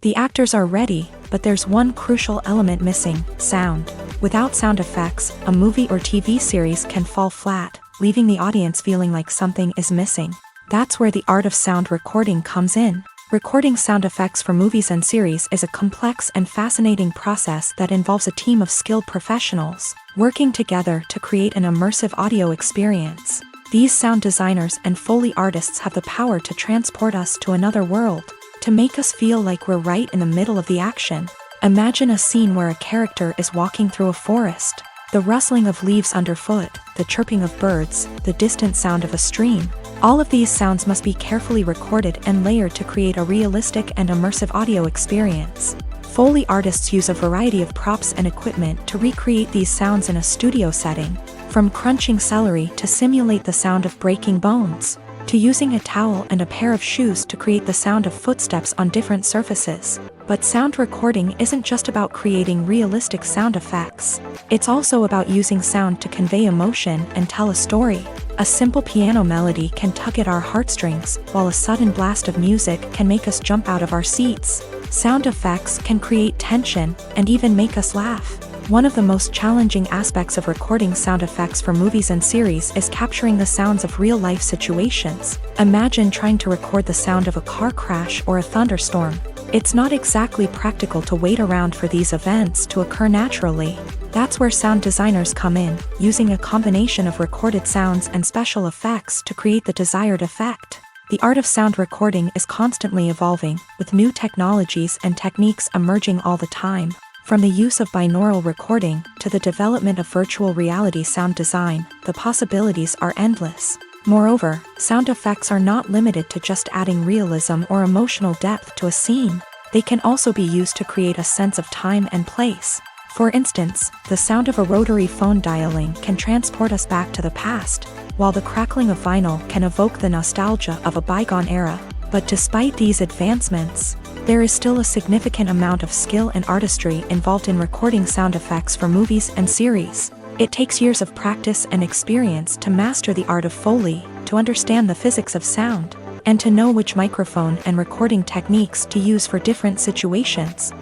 The actors are ready, but there's one crucial element missing: sound. Without sound effects, a movie or TV series can fall flat, leaving the audience feeling like something is missing. That's where the art of sound recording comes in. Recording sound effects for movies and series is a complex and fascinating process that involves a team of skilled professionals working together to create an immersive audio experience. These sound designers and Foley artists have the power to transport us to another world, to make us feel like we're right in the middle of the action. Imagine a scene where a character is walking through a forest. The rustling of leaves underfoot, the chirping of birds, the distant sound of a stream. All of these sounds must be carefully recorded and layered to create a realistic and immersive audio experience. Foley artists use a variety of props and equipment to recreate these sounds in a studio setting, from crunching celery to simulate the sound of breaking bones, to using a towel and a pair of shoes to create the sound of footsteps on different surfaces. But sound recording isn't just about creating realistic sound effects. It's also about using sound to convey emotion and tell a story. A simple piano melody can tug at our heartstrings, while a sudden blast of music can make us jump out of our seats. Sound effects can create tension and even make us laugh. One of the most challenging aspects of recording sound effects for movies and series is capturing the sounds of real-life situations. Imagine trying to record the sound of a car crash or a thunderstorm. It's not exactly practical to wait around for these events to occur naturally. That's where sound designers come in, using a combination of recorded sounds and special effects to create the desired effect. The art of sound recording is constantly evolving, with new technologies and techniques emerging all the time. From the use of binaural recording to the development of virtual reality sound design, the possibilities are endless. Moreover, sound effects are not limited to just adding realism or emotional depth to a scene. They can also be used to create a sense of time and place. For instance, the sound of a rotary phone dialing can transport us back to the past, while the crackling of vinyl can evoke the nostalgia of a bygone era. But despite these advancements, there is still a significant amount of skill and artistry involved in recording sound effects for movies and series. It takes years of practice and experience to master the art of Foley, to understand the physics of sound, and to know which microphone and recording techniques to use for different situations.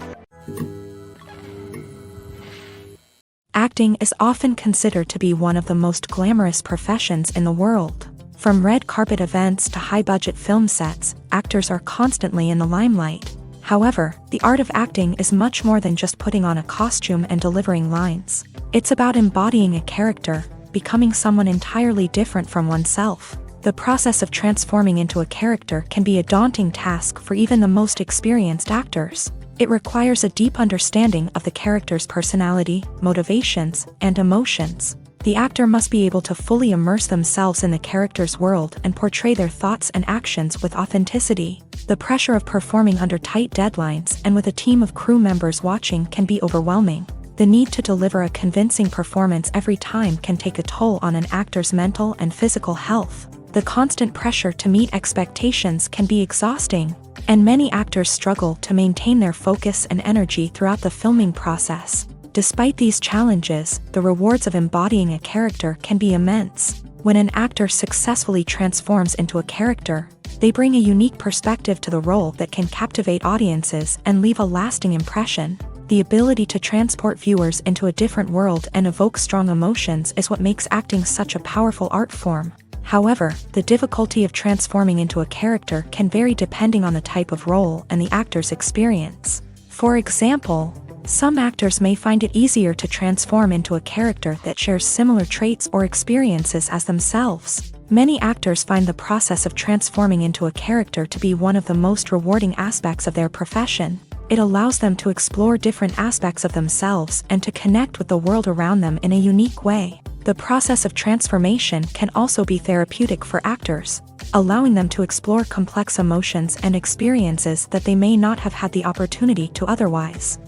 Acting is often considered to be one of the most glamorous professions in the world. From red carpet events to high-budget film sets, actors are constantly in the limelight. However, the art of acting is much more than just putting on a costume and delivering lines. It's about embodying a character, becoming someone entirely different from oneself. The process of transforming into a character can be a daunting task for even the most experienced actors. It requires a deep understanding of the character's personality, motivations, and emotions. The actor must be able to fully immerse themselves in the character's world and portray their thoughts and actions with authenticity. The pressure of performing under tight deadlines and with a team of crew members watching can be overwhelming. The need to deliver a convincing performance every time can take a toll on an actor's mental and physical health. The constant pressure to meet expectations can be exhausting, and many actors struggle to maintain their focus and energy throughout the filming process. Despite these challenges, the rewards of embodying a character can be immense. When an actor successfully transforms into a character, they bring a unique perspective to the role that can captivate audiences and leave a lasting impression. The ability to transport viewers into a different world and evoke strong emotions is what makes acting such a powerful art form. However, the difficulty of transforming into a character can vary depending on the type of role and the actor's experience. For example, some actors may find it easier to transform into a character that shares similar traits or experiences as themselves. Many actors find the process of transforming into a character to be one of the most rewarding aspects of their profession. It allows them to explore different aspects of themselves and to connect with the world around them in a unique way. The process of transformation can also be therapeutic for actors, allowing them to explore complex emotions and experiences that they may not have had the opportunity to otherwise.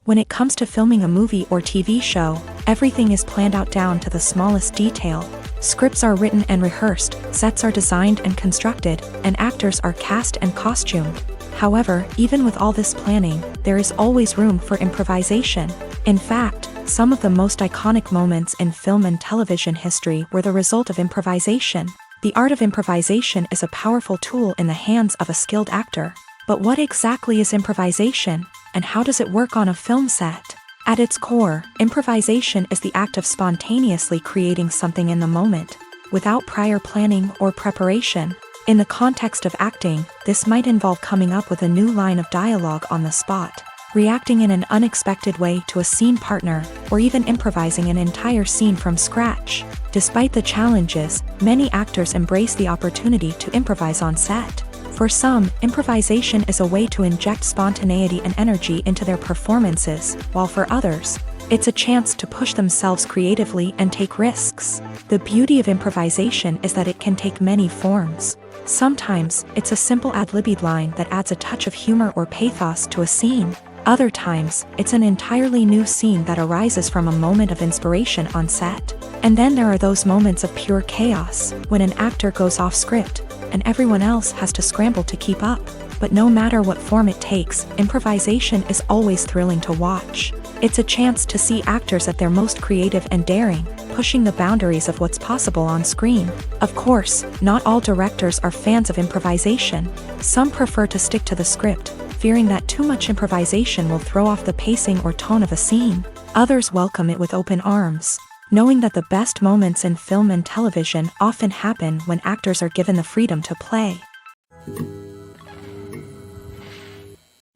When it comes to filming a movie or TV show, everything is planned out down to the smallest detail. Scripts are written and rehearsed, sets are designed and constructed, and actors are cast and costumed. However, even with all this planning, there is always room for improvisation. In fact, some of the most iconic moments in film and television history were the result of improvisation. The art of improvisation is a powerful tool in the hands of a skilled actor. But what exactly is improvisation, and how does it work on a film set? At its core, improvisation is the act of spontaneously creating something in the moment, without prior planning or preparation. In the context of acting, this might involve coming up with a new line of dialogue on the spot, reacting in an unexpected way to a scene partner, or even improvising an entire scene from scratch. Despite the challenges, many actors embrace the opportunity to improvise on set. For some, improvisation is a way to inject spontaneity and energy into their performances, while for others, it's a chance to push themselves creatively and take risks. The beauty of improvisation is that it can take many forms. Sometimes, it's a simple ad-libbed line that adds a touch of humor or pathos to a scene. Other times, it's an entirely new scene that arises from a moment of inspiration on set. And then there are those moments of pure chaos, when an actor goes off script, and everyone else has to scramble to keep up. But no matter what form it takes, improvisation is always thrilling to watch. It's a chance to see actors at their most creative and daring, pushing the boundaries of what's possible on screen. Of course, not all directors are fans of improvisation. Some prefer to stick to the script, fearing that too much improvisation will throw off the pacing or tone of a scene. Others welcome it with open arms, knowing that the best moments in film and television often happen when actors are given the freedom to play.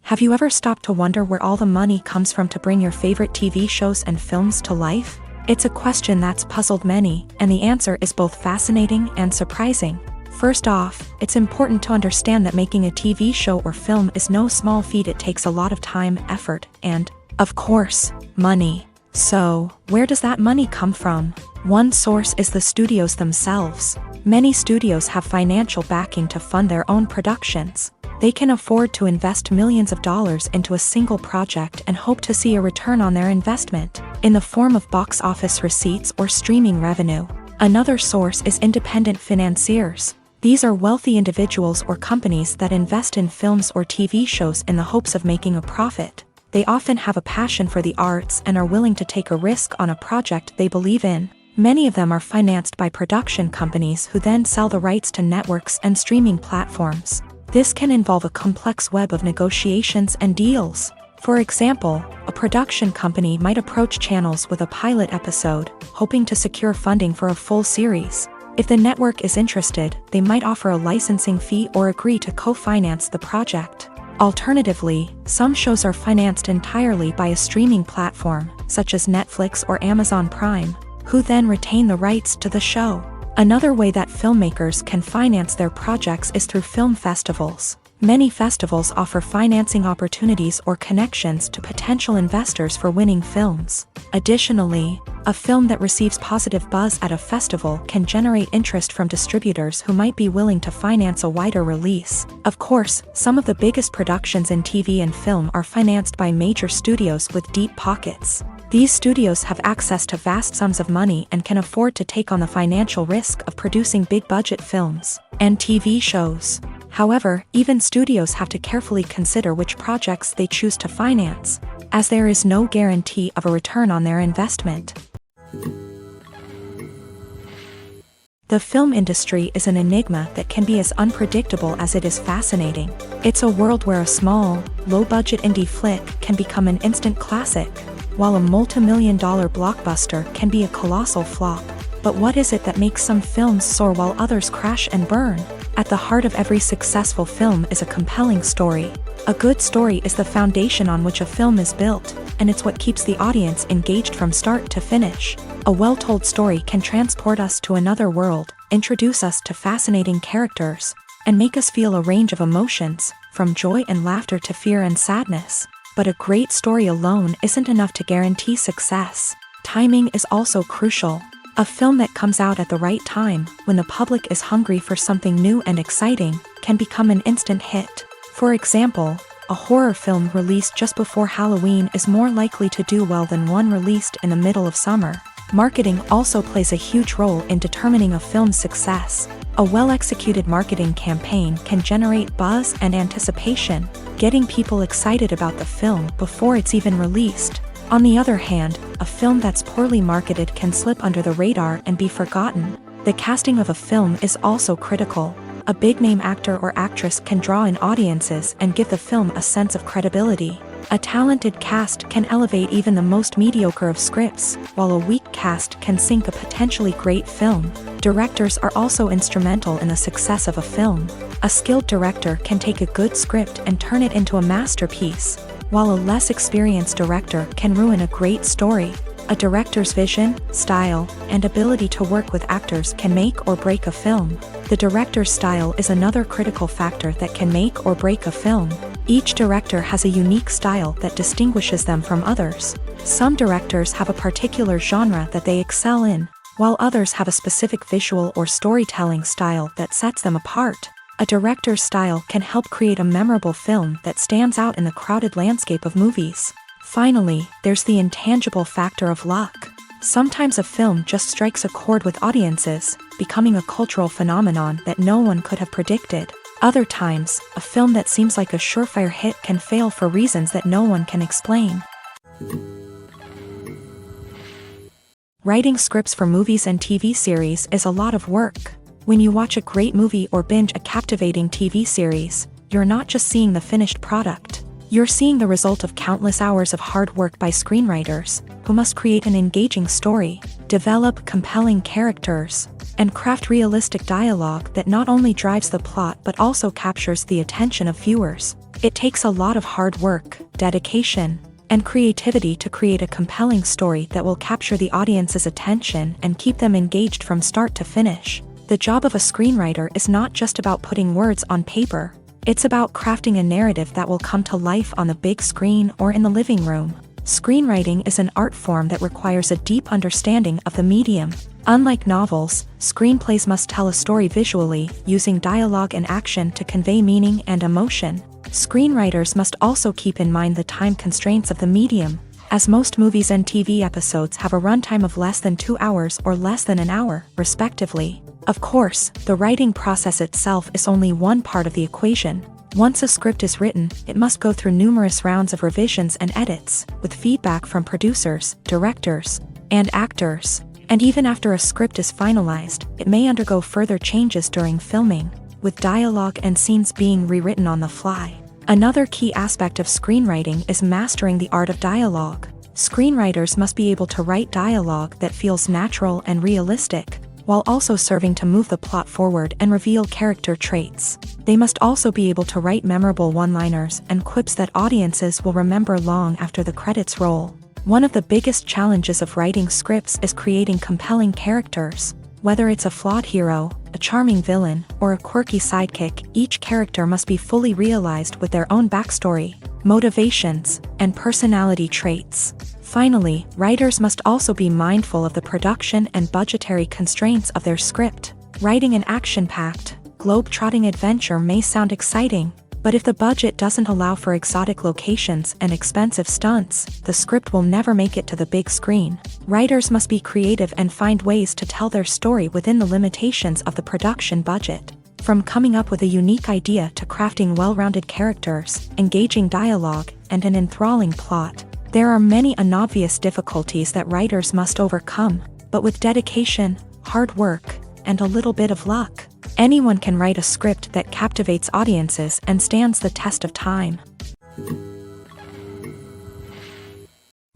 Have you ever stopped to wonder where all the money comes from to bring your favorite TV shows and films to life? It's a question that's puzzled many, and the answer is both fascinating and surprising. First off, it's important to understand that making a TV show or film is no small feat. It takes a lot of time, effort, and, of course, money. So, where does that money come from? One source is the studios themselves. Many studios have financial backing to fund their own productions. They can afford to invest millions of dollars into a single project and hope to see a return on their investment, in the form of box office receipts or streaming revenue. Another source is independent financiers. These are wealthy individuals or companies that invest in films or TV shows in the hopes of making a profit. They often have a passion for the arts and are willing to take a risk on a project they believe in. Many of them are financed by production companies who then sell the rights to networks and streaming platforms. This can involve a complex web of negotiations and deals. For example, a production company might approach channels with a pilot episode, hoping to secure funding for a full series. If the network is interested, they might offer a licensing fee or agree to co-finance the project. Alternatively, some shows are financed entirely by a streaming platform, such as Netflix or Amazon Prime, who then retain the rights to the show. Another way that filmmakers can finance their projects is through film festivals. Many festivals offer financing opportunities or connections to potential investors for winning films. Additionally, a film that receives positive buzz at a festival can generate interest from distributors who might be willing to finance a wider release. Of course, some of the biggest productions in TV and film are financed by major studios with deep pockets. These studios have access to vast sums of money and can afford to take on the financial risk of producing big-budget films and TV shows. However, even studios have to carefully consider which projects they choose to finance, as there is no guarantee of a return on their investment. The film industry is an enigma that can be as unpredictable as it is fascinating. It's a world where a small, low-budget indie flick can become an instant classic, while a multi-million-dollar blockbuster can be a colossal flop. But what is it that makes some films soar while others crash and burn? At the heart of every successful film is a compelling story. A good story is the foundation on which a film is built, and it's what keeps the audience engaged from start to finish. A well-told story can transport us to another world, introduce us to fascinating characters, and make us feel a range of emotions, from joy and laughter to fear and sadness. But a great story alone isn't enough to guarantee success. Timing is also crucial. A film that comes out at the right time, when the public is hungry for something new and exciting, can become an instant hit. For example, a horror film released just before Halloween is more likely to do well than one released in the middle of summer. Marketing also plays a huge role in determining a film's success. A well-executed marketing campaign can generate buzz and anticipation, getting people excited about the film before it's even released. On the other hand, a film that's poorly marketed can slip under the radar and be forgotten. The casting of a film is also critical. A big-name actor or actress can draw in audiences and give the film a sense of credibility. A talented cast can elevate even the most mediocre of scripts, while a weak cast can sink a potentially great film. Directors are also instrumental in the success of a film. A skilled director can take a good script and turn it into a masterpiece, while a less experienced director can ruin a great story. A director's vision, style, and ability to work with actors can make or break a film. The director's style is another critical factor that can make or break a film. Each director has a unique style that distinguishes them from others. Some directors have a particular genre that they excel in, while others have a specific visual or storytelling style that sets them apart. A director's style can help create a memorable film that stands out in the crowded landscape of movies. Finally, there's the intangible factor of luck. Sometimes a film just strikes a chord with audiences, becoming a cultural phenomenon that no one could have predicted. Other times, a film that seems like a surefire hit can fail for reasons that no one can explain. Writing scripts for movies and TV series is a lot of work. When you watch a great movie or binge a captivating TV series, you're not just seeing the finished product. You're seeing the result of countless hours of hard work by screenwriters, who must create an engaging story, develop compelling characters, and craft realistic dialogue that not only drives the plot but also captures the attention of viewers. It takes a lot of hard work, dedication, and creativity to create a compelling story that will capture the audience's attention and keep them engaged from start to finish. The job of a screenwriter is not just about putting words on paper. It's about crafting a narrative that will come to life on the big screen or in the living room. Screenwriting is an art form that requires a deep understanding of the medium. Unlike novels, screenplays must tell a story visually, using dialogue and action to convey meaning and emotion. Screenwriters must also keep in mind the time constraints of the medium, as most movies and TV episodes have a runtime of less than 2 hours or less than an hour, respectively. Of course, the writing process itself is only one part of the equation. Once a script is written, it must go through numerous rounds of revisions and edits, with feedback from producers, directors, and actors. And even after a script is finalized, it may undergo further changes during filming, with dialogue and scenes being rewritten on the fly. Another key aspect of screenwriting is mastering the art of dialogue. Screenwriters must be able to write dialogue that feels natural and realistic, while also serving to move the plot forward and reveal character traits. They must also be able to write memorable one-liners and quips that audiences will remember long after the credits roll. One of the biggest challenges of writing scripts is creating compelling characters. Whether it's a flawed hero, a charming villain, or a quirky sidekick, each character must be fully realized with their own backstory, motivations, and personality traits. Finally, writers must also be mindful of the production and budgetary constraints of their script. Writing an action-packed, globe-trotting adventure may sound exciting, but if the budget doesn't allow for exotic locations and expensive stunts, the script will never make it to the big screen. Writers must be creative and find ways to tell their story within the limitations of the production budget. From coming up with a unique idea to crafting well-rounded characters, engaging dialogue, and an enthralling plot, there are many unobvious difficulties that writers must overcome, but with dedication, hard work, and a little bit of luck, anyone can write a script that captivates audiences and stands the test of time.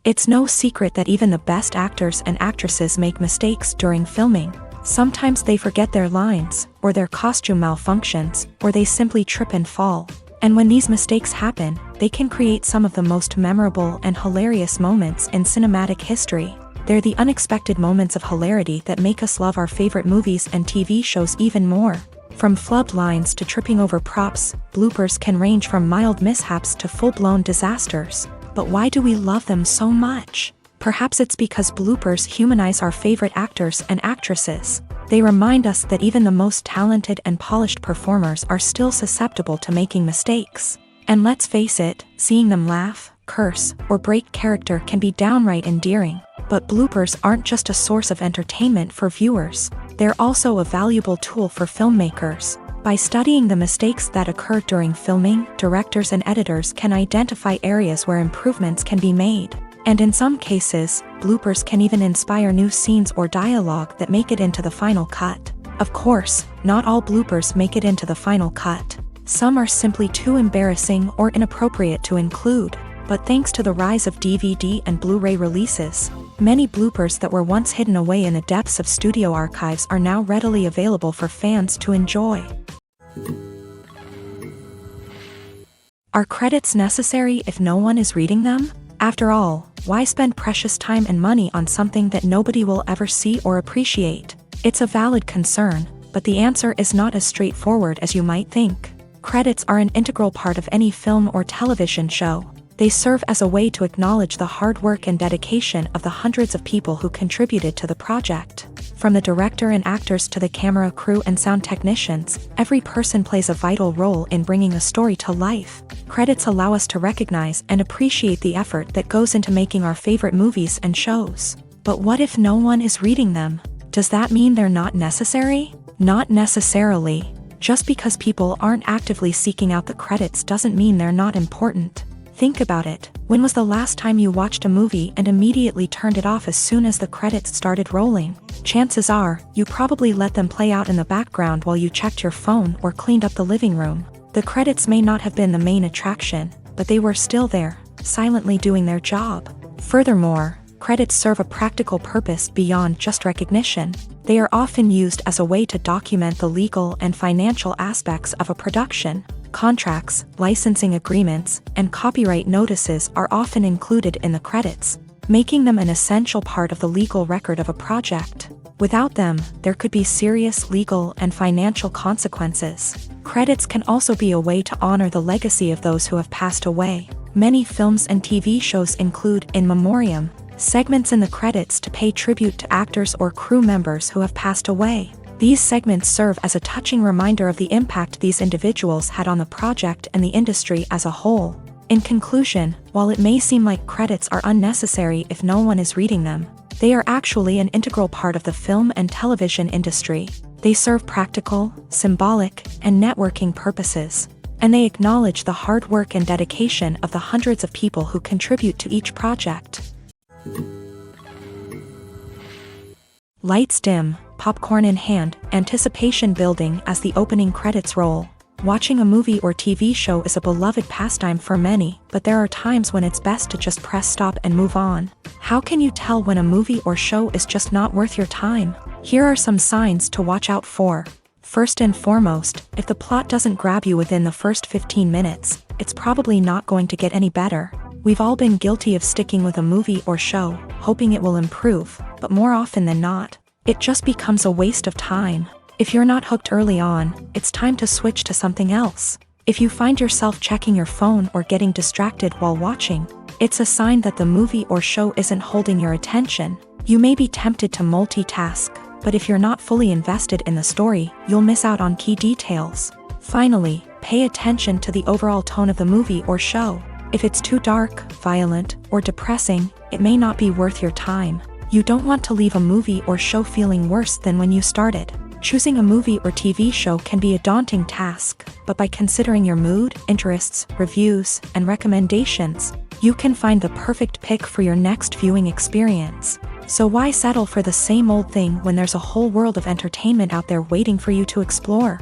It's no secret that even the best actors and actresses make mistakes during filming. Sometimes they forget their lines, or their costume malfunctions, or they simply trip and fall. And when these mistakes happen, they can create some of the most memorable and hilarious moments in cinematic history. They're the unexpected moments of hilarity that make us love our favorite movies and TV shows even more. From flubbed lines to tripping over props, bloopers can range from mild mishaps to full-blown disasters. But why do we love them so much? Perhaps it's because bloopers humanize our favorite actors and actresses. They remind us that even the most talented and polished performers are still susceptible to making mistakes. And let's face it, seeing them laugh, curse, or break character can be downright endearing. But bloopers aren't just a source of entertainment for viewers. They're also a valuable tool for filmmakers. By studying the mistakes that occur during filming, directors and editors can identify areas where improvements can be made. And in some cases, bloopers can even inspire new scenes or dialogue that make it into the final cut. Of course, not all bloopers make it into the final cut. Some are simply too embarrassing or inappropriate to include. But thanks to the rise of DVD and Blu-ray releases, many bloopers that were once hidden away in the depths of studio archives are now readily available for fans to enjoy. Are credits necessary if no one is reading them? After all, why spend precious time and money on something that nobody will ever see or appreciate? It's a valid concern, but the answer is not as straightforward as you might think. Credits are an integral part of any film or television show. They serve as a way to acknowledge the hard work and dedication of the hundreds of people who contributed to the project. From the director and actors to the camera crew and sound technicians, every person plays a vital role in bringing a story to life. Credits allow us to recognize and appreciate the effort that goes into making our favorite movies and shows. But what if no one is reading them? Does that mean they're not necessary? Not necessarily. Just because people aren't actively seeking out the credits doesn't mean they're not important. Think about it. When was the last time you watched a movie and immediately turned it off as soon as the credits started rolling? Chances are, you probably let them play out in the background while you checked your phone or cleaned up the living room. The credits may not have been the main attraction, but they were still there, silently doing their job. Furthermore, credits serve a practical purpose beyond just recognition. They are often used as a way to document the legal and financial aspects of a production. Contracts, licensing agreements, and copyright notices are often included in the credits, making them an essential part of the legal record of a project. Without them, there could be serious legal and financial consequences. Credits can also be a way to honor the legacy of those who have passed away. Many films and TV shows include in memoriam segments in the credits to pay tribute to actors or crew members who have passed away. These segments serve as a touching reminder of the impact these individuals had on the project and the industry as a whole. In conclusion, while it may seem like credits are unnecessary if no one is reading them, they are actually an integral part of the film and television industry. They serve practical, symbolic, and networking purposes, and they acknowledge the hard work and dedication of the hundreds of people who contribute to each project. Lights dim, popcorn in hand, anticipation building as the opening credits roll. Watching a movie or TV show is a beloved pastime for many, but there are times when it's best to just press stop and move on. How can you tell when a movie or show is just not worth your time? Here are some signs to watch out for. First and foremost, if the plot doesn't grab you within the first 15 minutes, it's probably not going to get any better. We've all been guilty of sticking with a movie or show, hoping it will improve, but more often than not, it just becomes a waste of time. If you're not hooked early on, it's time to switch to something else. If you find yourself checking your phone or getting distracted while watching, it's a sign that the movie or show isn't holding your attention. You may be tempted to multitask, but if you're not fully invested in the story, you'll miss out on key details. Finally, pay attention to the overall tone of the movie or show. If it's too dark, violent, or depressing, it may not be worth your time. You don't want to leave a movie or show feeling worse than when you started. Choosing a movie or TV show can be a daunting task, but by considering your mood, interests, reviews, and recommendations, you can find the perfect pick for your next viewing experience. So why settle for the same old thing when there's a whole world of entertainment out there waiting for you to explore?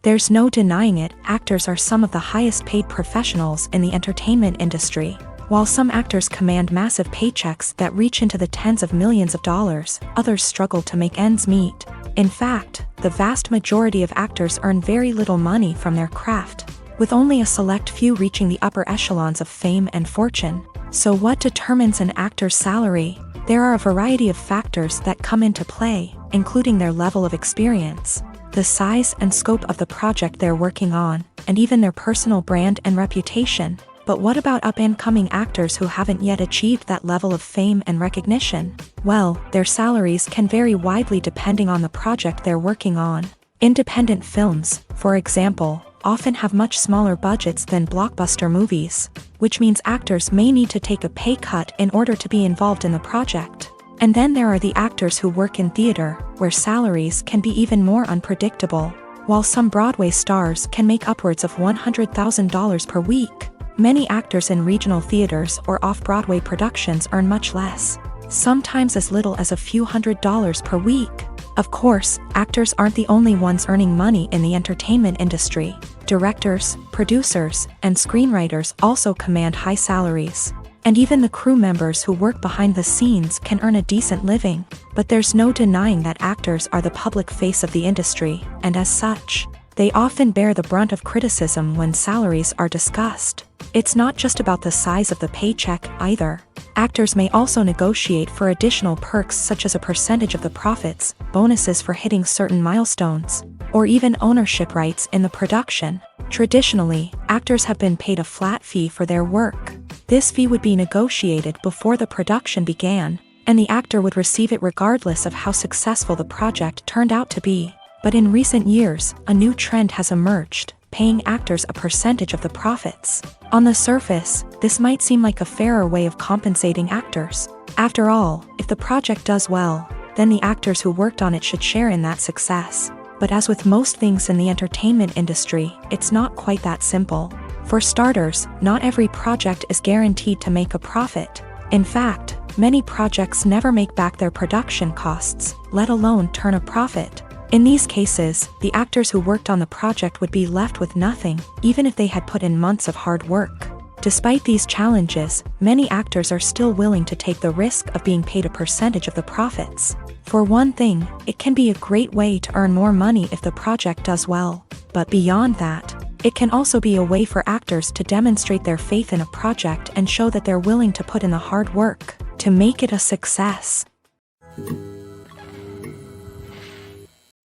There's no denying it, actors are some of the highest paid professionals in the entertainment industry. While some actors command massive paychecks that reach into the tens of millions of dollars, others struggle to make ends meet. In fact, the vast majority of actors earn very little money from their craft, with only a select few reaching the upper echelons of fame and fortune. So what determines an actor's salary? There are a variety of factors that come into play, including their level of experience, the size and scope of the project they're working on, and even their personal brand and reputation. But what about up-and-coming actors who haven't yet achieved that level of fame and recognition? Well, their salaries can vary widely depending on the project they're working on. Independent films, for example, often have much smaller budgets than blockbuster movies, which means actors may need to take a pay cut in order to be involved in the project. And then there are the actors who work in theater, where salaries can be even more unpredictable. While some Broadway stars can make upwards of $100,000 per week, many actors in regional theaters or off-Broadway productions earn much less, sometimes as little as a few $100s per week. Of course, actors aren't the only ones earning money in the entertainment industry. Directors, producers, and screenwriters also command high salaries. And even the crew members who work behind the scenes can earn a decent living. But there's no denying that actors are the public face of the industry, and as such, they often bear the brunt of criticism when salaries are discussed. It's not just about the size of the paycheck, either. Actors may also negotiate for additional perks such as a percentage of the profits, bonuses for hitting certain milestones, or even ownership rights in the production. Traditionally, actors have been paid a flat fee for their work. This fee would be negotiated before the production began, and the actor would receive it regardless of how successful the project turned out to be. But in recent years, a new trend has emerged, paying actors a percentage of the profits. On the surface, this might seem like a fairer way of compensating actors. After all, if the project does well, then the actors who worked on it should share in that success. But as with most things in the entertainment industry, it's not quite that simple. For starters, not every project is guaranteed to make a profit. In fact, many projects never make back their production costs, let alone turn a profit. In these cases, the actors who worked on the project would be left with nothing, even if they had put in months of hard work. Despite these challenges, many actors are still willing to take the risk of being paid a percentage of the profits. For one thing, it can be a great way to earn more money if the project does well. But beyond that, it can also be a way for actors to demonstrate their faith in a project and show that they're willing to put in the hard work to make it a success.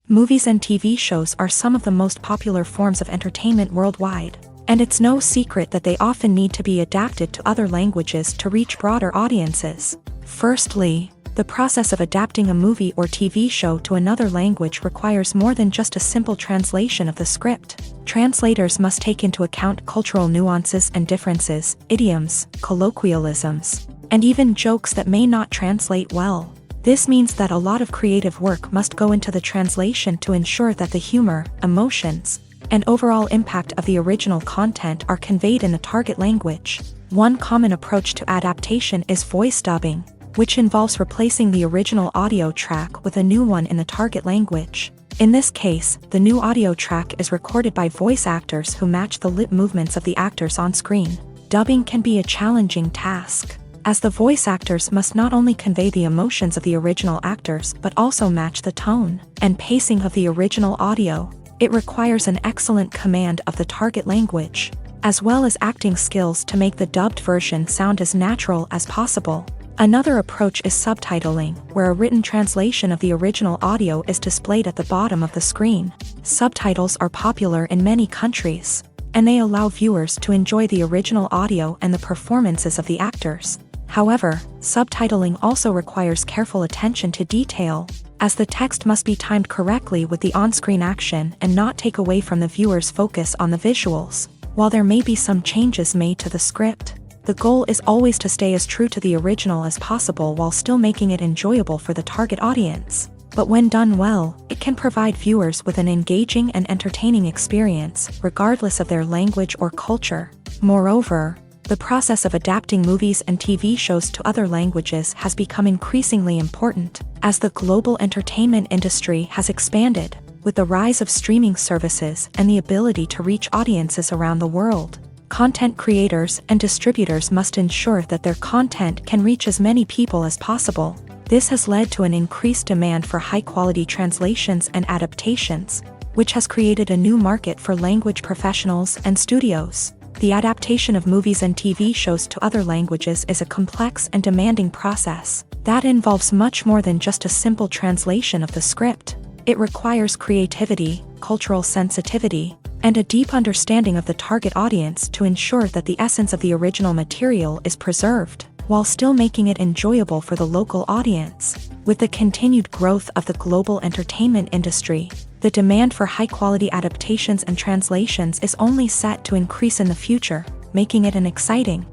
Movies and TV shows are some of the most popular forms of entertainment worldwide, and it's no secret that they often need to be adapted to other languages to reach broader audiences. Firstly, the process of adapting a movie or TV show to another language requires more than just a simple translation of the script. Translators must take into account cultural nuances and differences, idioms, colloquialisms, and even jokes that may not translate well. This means that a lot of creative work must go into the translation to ensure that the humor, emotions, and overall impact of the original content are conveyed in the target language. One common approach to adaptation is voice dubbing, which involves replacing the original audio track with a new one in the target language. In this case, the new audio track is recorded by voice actors who match the lip movements of the actors on screen. Dubbing can be a challenging task, as the voice actors must not only convey the emotions of the original actors but also match the tone and pacing of the original audio. It requires an excellent command of the target language, as well as acting skills to make the dubbed version sound as natural as possible. Another approach is subtitling, where a written translation of the original audio is displayed at the bottom of the screen. Subtitles are popular in many countries, and they allow viewers to enjoy the original audio and the performances of the actors. However, subtitling also requires careful attention to detail, as the text must be timed correctly with the on-screen action and not take away from the viewer's focus on the visuals. While there may be some changes made to the script, the goal is always to stay as true to the original as possible while still making it enjoyable for the target audience. But when done well, it can provide viewers with an engaging and entertaining experience, regardless of their language or culture. Moreover, the process of adapting movies and TV shows to other languages has become increasingly important, as the global entertainment industry has expanded, with the rise of streaming services and the ability to reach audiences around the world. Content creators and distributors must ensure that their content can reach as many people as possible. This has led to an increased demand for high-quality translations and adaptations, which has created a new market for language professionals and studios. The adaptation of movies and TV shows to other languages is a complex and demanding process that involves much more than just a simple translation of the script. It requires creativity, cultural sensitivity, and a deep understanding of the target audience to ensure that the essence of the original material is preserved, while still making it enjoyable for the local audience. With the continued growth of the global entertainment industry, the demand for high-quality adaptations and translations is only set to increase in the future, making it an exciting.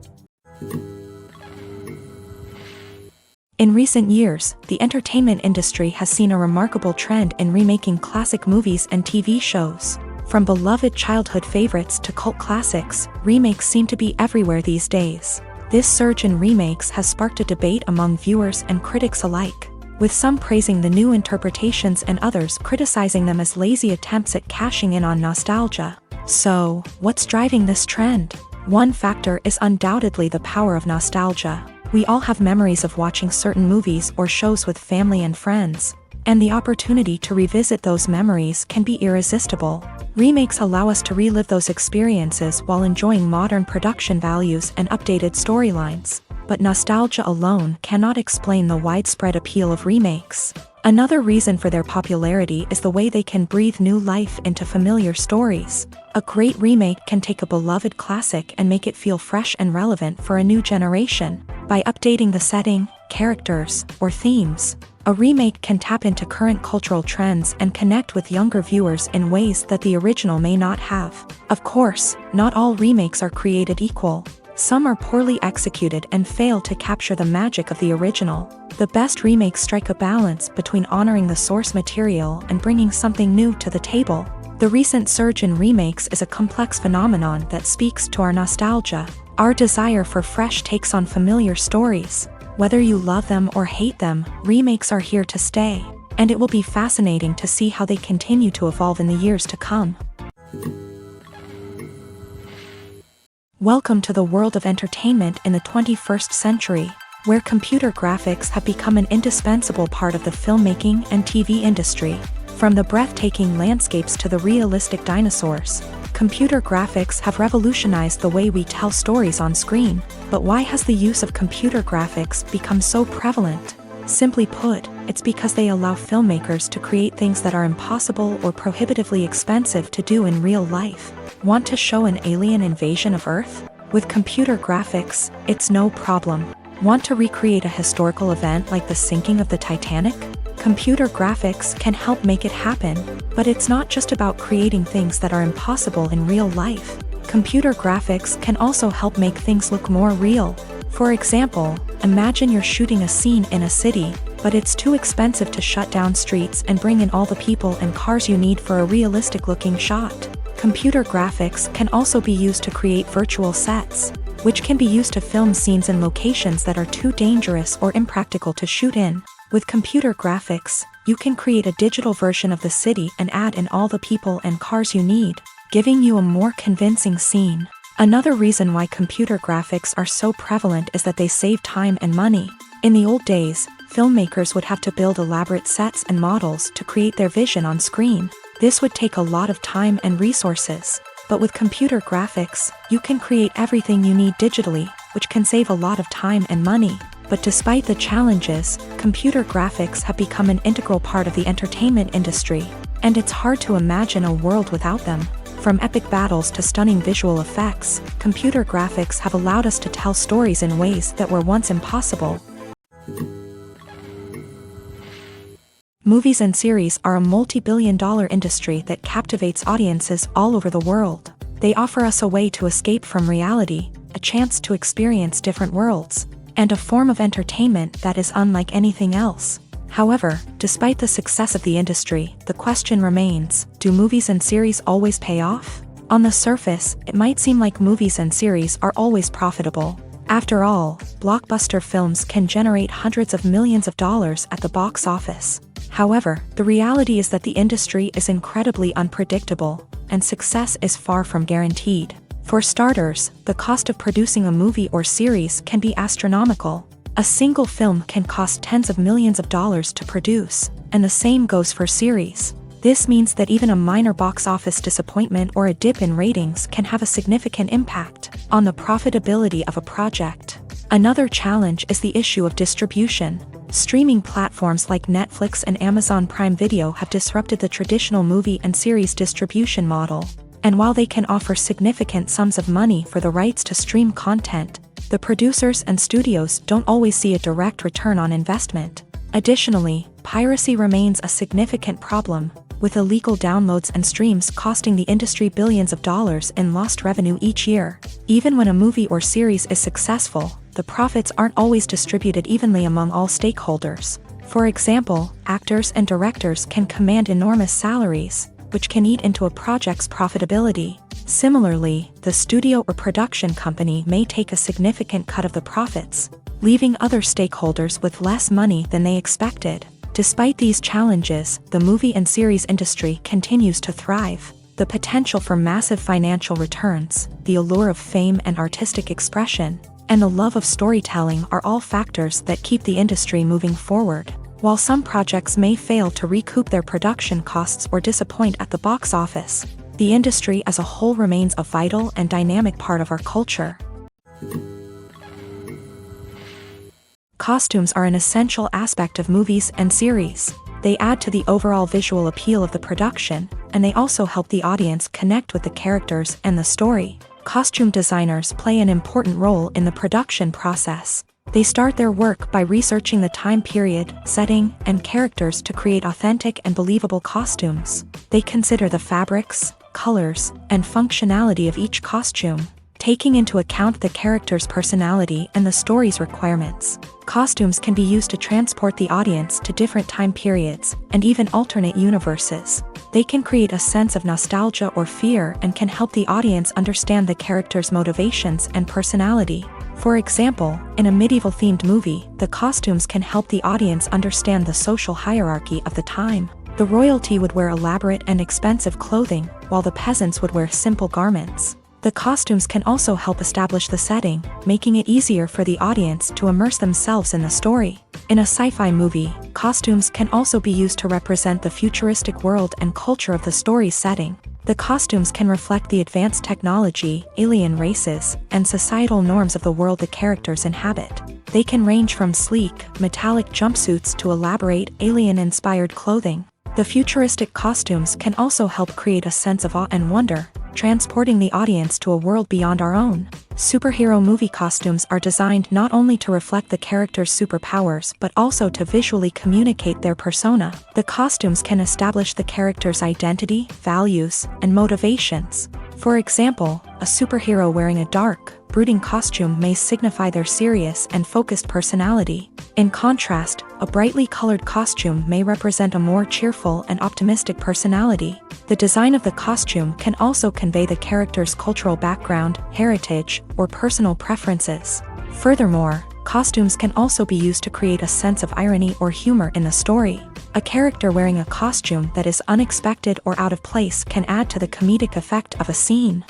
In recent years, the entertainment industry has seen a remarkable trend in remaking classic movies and TV shows. From beloved childhood favorites to cult classics, remakes seem to be everywhere these days. This surge in remakes has sparked a debate among viewers and critics alike, with some praising the new interpretations and others criticizing them as lazy attempts at cashing in on nostalgia. So, what's driving this trend? One factor is undoubtedly the power of nostalgia. We all have memories of watching certain movies or shows with family and friends, and the opportunity to revisit those memories can be irresistible. Remakes allow us to relive those experiences while enjoying modern production values and updated storylines. But nostalgia alone cannot explain the widespread appeal of remakes. Another reason for their popularity is the way they can breathe new life into familiar stories. A great remake can take a beloved classic and make it feel fresh and relevant for a new generation. By updating the setting, characters, or themes, a remake can tap into current cultural trends and connect with younger viewers in ways that the original may not have. Of course, not all remakes are created equal. Some are poorly executed and fail to capture the magic of the original. The best remakes strike a balance between honoring the source material and bringing something new to the table. The recent surge in remakes is a complex phenomenon that speaks to our nostalgia, our desire for fresh takes on familiar stories. Whether you love them or hate them, remakes are here to stay. and it will be fascinating to see how they continue to evolve in the years to come. Welcome to the world of entertainment in the 21st century, where computer graphics have become an indispensable part of the filmmaking and TV industry. From the breathtaking landscapes to the realistic dinosaurs, computer graphics have revolutionized the way we tell stories on screen. But why has the use of computer graphics become so prevalent? Simply put, it's because they allow filmmakers to create things that are impossible or prohibitively expensive to do in real life. Want to show an alien invasion of Earth? With computer graphics, it's no problem. Want to recreate a historical event like the sinking of the Titanic? Computer graphics can help make it happen, but it's not just about creating things that are impossible in real life. Computer graphics can also help make things look more real. For example, imagine you're shooting a scene in a city, but it's too expensive to shut down streets and bring in all the people and cars you need for a realistic-looking shot. Computer graphics can also be used to create virtual sets, which can be used to film scenes in locations that are too dangerous or impractical to shoot in. With computer graphics, you can create a digital version of the city and add in all the people and cars you need, giving you a more convincing scene. Another reason why computer graphics are so prevalent is that they save time and money. In the old days, filmmakers would have to build elaborate sets and models to create their vision on screen. This would take a lot of time and resources. But with computer graphics, you can create everything you need digitally, which can save a lot of time and money. But despite the challenges, computer graphics have become an integral part of the entertainment industry, and it's hard to imagine a world without them. From epic battles to stunning visual effects, computer graphics have allowed us to tell stories in ways that were once impossible. Movies and series are a multi-billion-dollar industry that captivates audiences all over the world. They offer us a way to escape from reality, a chance to experience different worlds, and a form of entertainment that is unlike anything else. However, despite the success of the industry, the question remains, do movies and series always pay off? On the surface, it might seem like movies and series are always profitable. After all, blockbuster films can generate hundreds of millions of dollars at the box office. However, the reality is that the industry is incredibly unpredictable, and success is far from guaranteed. For starters, the cost of producing a movie or series can be astronomical. A single film can cost tens of millions of dollars to produce, and the same goes for series. This means that even a minor box office disappointment or a dip in ratings can have a significant impact on the profitability of a project. Another challenge is the issue of distribution. Streaming platforms like Netflix and Amazon Prime Video have disrupted the traditional movie and series distribution model. And while they can offer significant sums of money for the rights to stream content, the producers and studios don't always see a direct return on investment. Additionally, piracy remains a significant problem, with illegal downloads and streams costing the industry billions of dollars in lost revenue each year. Even when a movie or series is successful, the profits aren't always distributed evenly among all stakeholders. For example, actors and directors can command enormous salaries, which can eat into a project's profitability. Similarly, the studio or production company may take a significant cut of the profits, leaving other stakeholders with less money than they expected. Despite these challenges, the movie and series industry continues to thrive. The potential for massive financial returns, the allure of fame and artistic expression, and the love of storytelling are all factors that keep the industry moving forward. While some projects may fail to recoup their production costs or disappoint at the box office, the industry as a whole remains a vital and dynamic part of our culture. Costumes are an essential aspect of movies and series. They add to the overall visual appeal of the production, and they also help the audience connect with the characters and the story. Costume designers play an important role in the production process. They start their work by researching the time period, setting, and characters to create authentic and believable costumes. They consider the fabrics, colors, and functionality of each costume, taking into account the character's personality and the story's requirements. Costumes can be used to transport the audience to different time periods, and even alternate universes. They can create a sense of nostalgia or fear and can help the audience understand the character's motivations and personality. For example, in a medieval-themed movie, the costumes can help the audience understand the social hierarchy of the time. The royalty would wear elaborate and expensive clothing, while the peasants would wear simple garments. The costumes can also help establish the setting, making it easier for the audience to immerse themselves in the story. In a sci-fi movie, costumes can also be used to represent the futuristic world and culture of the story's setting. The costumes can reflect the advanced technology, alien races, and societal norms of the world the characters inhabit. They can range from sleek, metallic jumpsuits to elaborate, alien-inspired clothing. The futuristic costumes can also help create a sense of awe and wonder, transporting the audience to a world beyond our own. Superhero movie costumes are designed not only to reflect the character's superpowers but also to visually communicate their persona. The costumes can establish the character's identity, values, and motivations. For example, a superhero wearing a dark, brooding costume may signify their serious and focused personality. In contrast, a brightly colored costume may represent a more cheerful and optimistic personality. The design of the costume can also convey the character's cultural background, heritage, or personal preferences. Furthermore, costumes can also be used to create a sense of irony or humor in the story. A character wearing a costume that is unexpected or out of place can add to the comedic effect of a scene.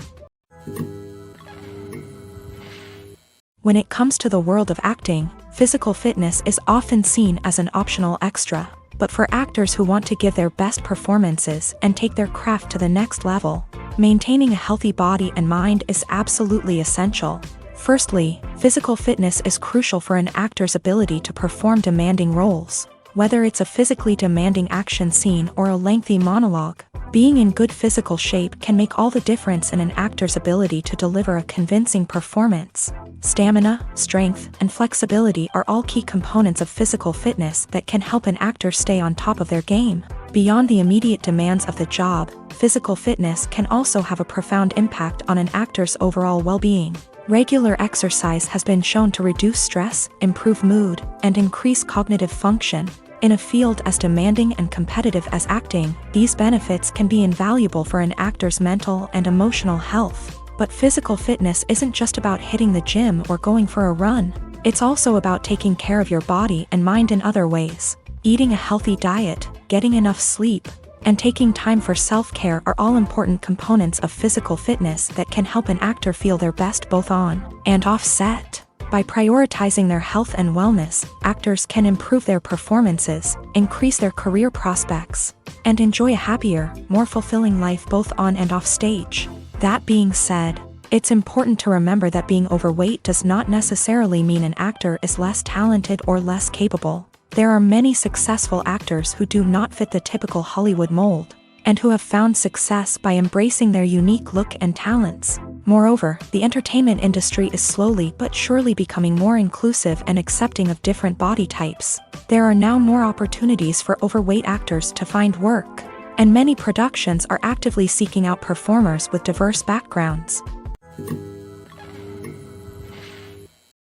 When it comes to the world of acting, physical fitness is often seen as an optional extra. But for actors who want to give their best performances and take their craft to the next level, maintaining a healthy body and mind is absolutely essential. Firstly, physical fitness is crucial for an actor's ability to perform demanding roles. Whether it's a physically demanding action scene or a lengthy monologue, being in good physical shape can make all the difference in an actor's ability to deliver a convincing performance. Stamina, strength, and flexibility are all key components of physical fitness that can help an actor stay on top of their game. Beyond the immediate demands of the job, physical fitness can also have a profound impact on an actor's overall well-being. Regular exercise has been shown to reduce stress, improve mood, and increase cognitive function. In a field as demanding and competitive as acting, these benefits can be invaluable for an actor's mental and emotional health. But physical fitness isn't just about hitting the gym or going for a run. It's also about taking care of your body and mind in other ways. Eating a healthy diet, getting enough sleep, and taking time for self-care are all important components of physical fitness that can help an actor feel their best both on and off set. By prioritizing their health and wellness, actors can improve their performances, increase their career prospects, and enjoy a happier, more fulfilling life both on and off stage. That being said, it's important to remember that being overweight does not necessarily mean an actor is less talented or less capable. There are many successful actors who do not fit the typical Hollywood mold, and who have found success by embracing their unique look and talents. Moreover, the entertainment industry is slowly but surely becoming more inclusive and accepting of different body types. There are now more opportunities for overweight actors to find work, and many productions are actively seeking out performers with diverse backgrounds.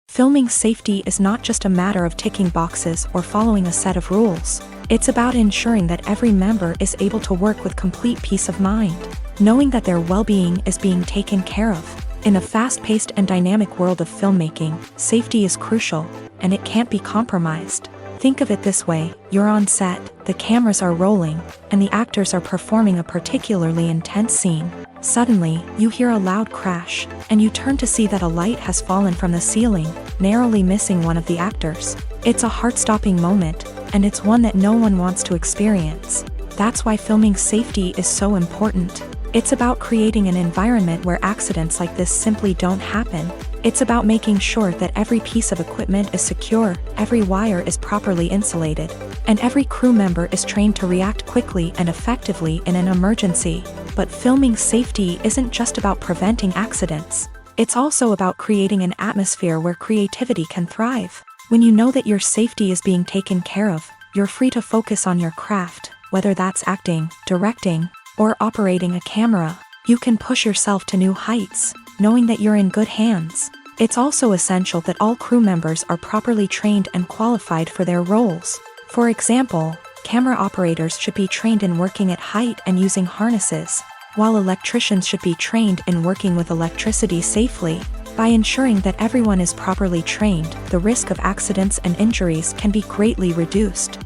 Filming safety is not just a matter of ticking boxes or following a set of rules. It's about ensuring that every member is able to work with complete peace of mind, knowing that their well-being is being taken care of. In a fast-paced and dynamic world of filmmaking, safety is crucial, and it can't be compromised. Think of it this way: you're on set, the cameras are rolling, and the actors are performing a particularly intense scene. Suddenly, you hear a loud crash, and you turn to see that a light has fallen from the ceiling, narrowly missing one of the actors. It's a heart-stopping moment, and it's one that no one wants to experience. That's why filming safety is so important. It's about creating an environment where accidents like this simply don't happen. It's about making sure that every piece of equipment is secure, every wire is properly insulated, and every crew member is trained to react quickly and effectively in an emergency. But filming safety isn't just about preventing accidents. It's also about creating an atmosphere where creativity can thrive. When you know that your safety is being taken care of, you're free to focus on your craft, whether that's acting, directing, or operating a camera. You can push yourself to new heights, knowing that you're in good hands. It's also essential that all crew members are properly trained and qualified for their roles. For example, camera operators should be trained in working at height and using harnesses, while electricians should be trained in working with electricity safely. By ensuring that everyone is properly trained, the risk of accidents and injuries can be greatly reduced.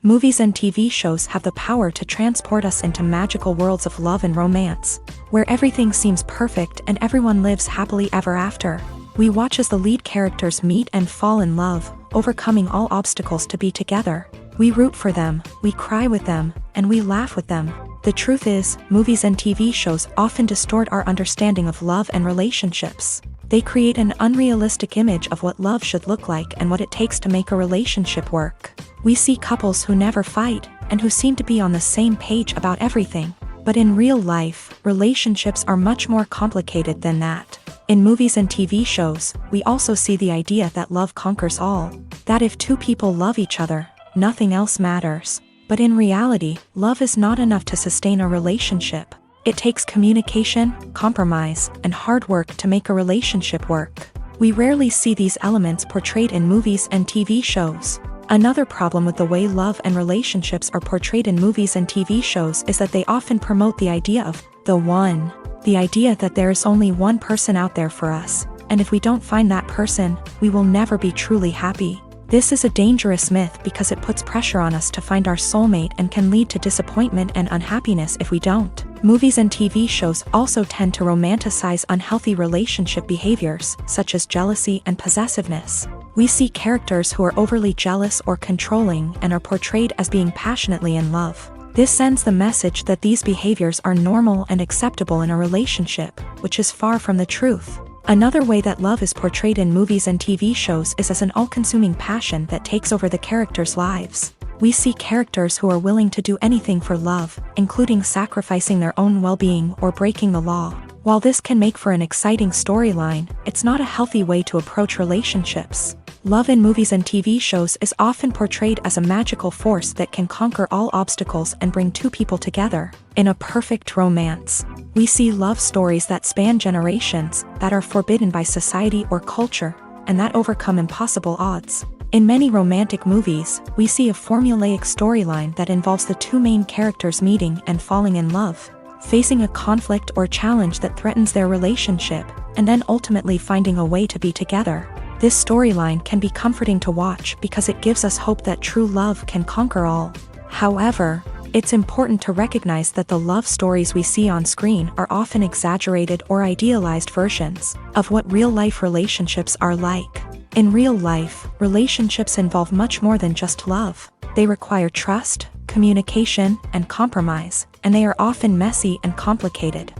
Movies and TV shows have the power to transport us into magical worlds of love and romance, where everything seems perfect and everyone lives happily ever after. We watch as the lead characters meet and fall in love, overcoming all obstacles to be together. We root for them, we cry with them, and we laugh with them. The truth is, movies and TV shows often distort our understanding of love and relationships. They create an unrealistic image of what love should look like and what it takes to make a relationship work. We see couples who never fight, and who seem to be on the same page about everything. But in real life, relationships are much more complicated than that. In movies and TV shows, we also see the idea that love conquers all. That if two people love each other, nothing else matters. But in reality, love is not enough to sustain a relationship. It takes communication, compromise, and hard work to make a relationship work. We rarely see these elements portrayed in movies and TV shows. Another problem with the way love and relationships are portrayed in movies and TV shows is that they often promote the idea of the one. The idea that there is only one person out there for us, and if we don't find that person, we will never be truly happy. This is a dangerous myth because it puts pressure on us to find our soulmate and can lead to disappointment and unhappiness if we don't. Movies and TV shows also tend to romanticize unhealthy relationship behaviors, such as jealousy and possessiveness. We see characters who are overly jealous or controlling and are portrayed as being passionately in love. This sends the message that these behaviors are normal and acceptable in a relationship, which is far from the truth. Another way that love is portrayed in movies and TV shows is as an all-consuming passion that takes over the characters' lives. We see characters who are willing to do anything for love, including sacrificing their own well-being or breaking the law. While this can make for an exciting storyline, it's not a healthy way to approach relationships. Love in movies and TV shows is often portrayed as a magical force that can conquer all obstacles and bring two people together. In a perfect romance, we see love stories that span generations, that are forbidden by society or culture, and that overcome impossible odds. In many romantic movies, we see a formulaic storyline that involves the two main characters meeting and falling in love, facing a conflict or challenge that threatens their relationship, and then ultimately finding a way to be together. This storyline can be comforting to watch because it gives us hope that true love can conquer all. However, it's important to recognize that the love stories we see on screen are often exaggerated or idealized versions of what real-life relationships are like. In real life, relationships involve much more than just love. They require trust, communication, and compromise, and they are often messy and complicated.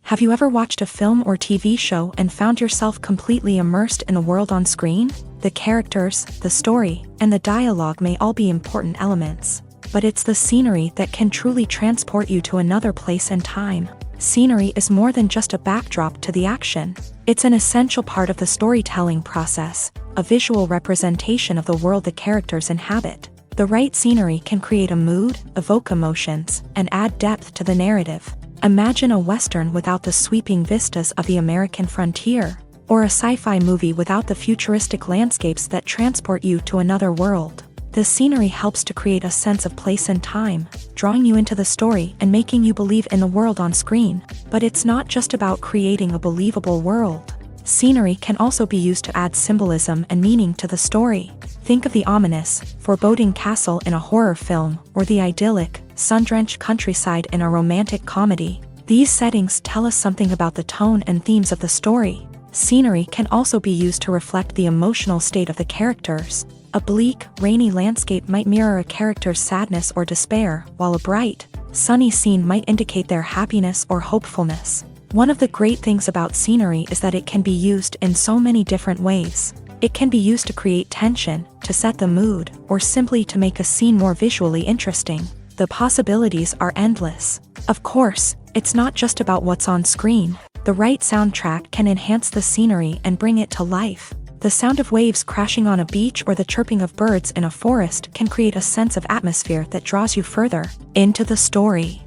Have you ever watched a film or TV show and found yourself completely immersed in the world on screen? The characters, the story, and the dialogue may all be important elements, but it's the scenery that can truly transport you to another place and time. Scenery is more than just a backdrop to the action. It's an essential part of the storytelling process, a visual representation of the world the characters inhabit. The right scenery can create a mood, evoke emotions, and add depth to the narrative. Imagine a Western without the sweeping vistas of the American frontier, or a sci-fi movie without the futuristic landscapes that transport you to another world. The scenery helps to create a sense of place and time, drawing you into the story and making you believe in the world on screen. But it's not just about creating a believable world. Scenery can also be used to add symbolism and meaning to the story. Think of the ominous, foreboding castle in a horror film, or the idyllic, sun-drenched countryside in a romantic comedy. These settings tell us something about the tone and themes of the story. Scenery can also be used to reflect the emotional state of the characters. A bleak, rainy landscape might mirror a character's sadness or despair, while a bright, sunny scene might indicate their happiness or hopefulness. One of the great things about scenery is that it can be used in so many different ways. It can be used to create tension, to set the mood, or simply to make a scene more visually interesting. The possibilities are endless. Of course, it's not just about what's on screen. The right soundtrack can enhance the scenery and bring it to life. The sound of waves crashing on a beach or the chirping of birds in a forest can create a sense of atmosphere that draws you further into the story.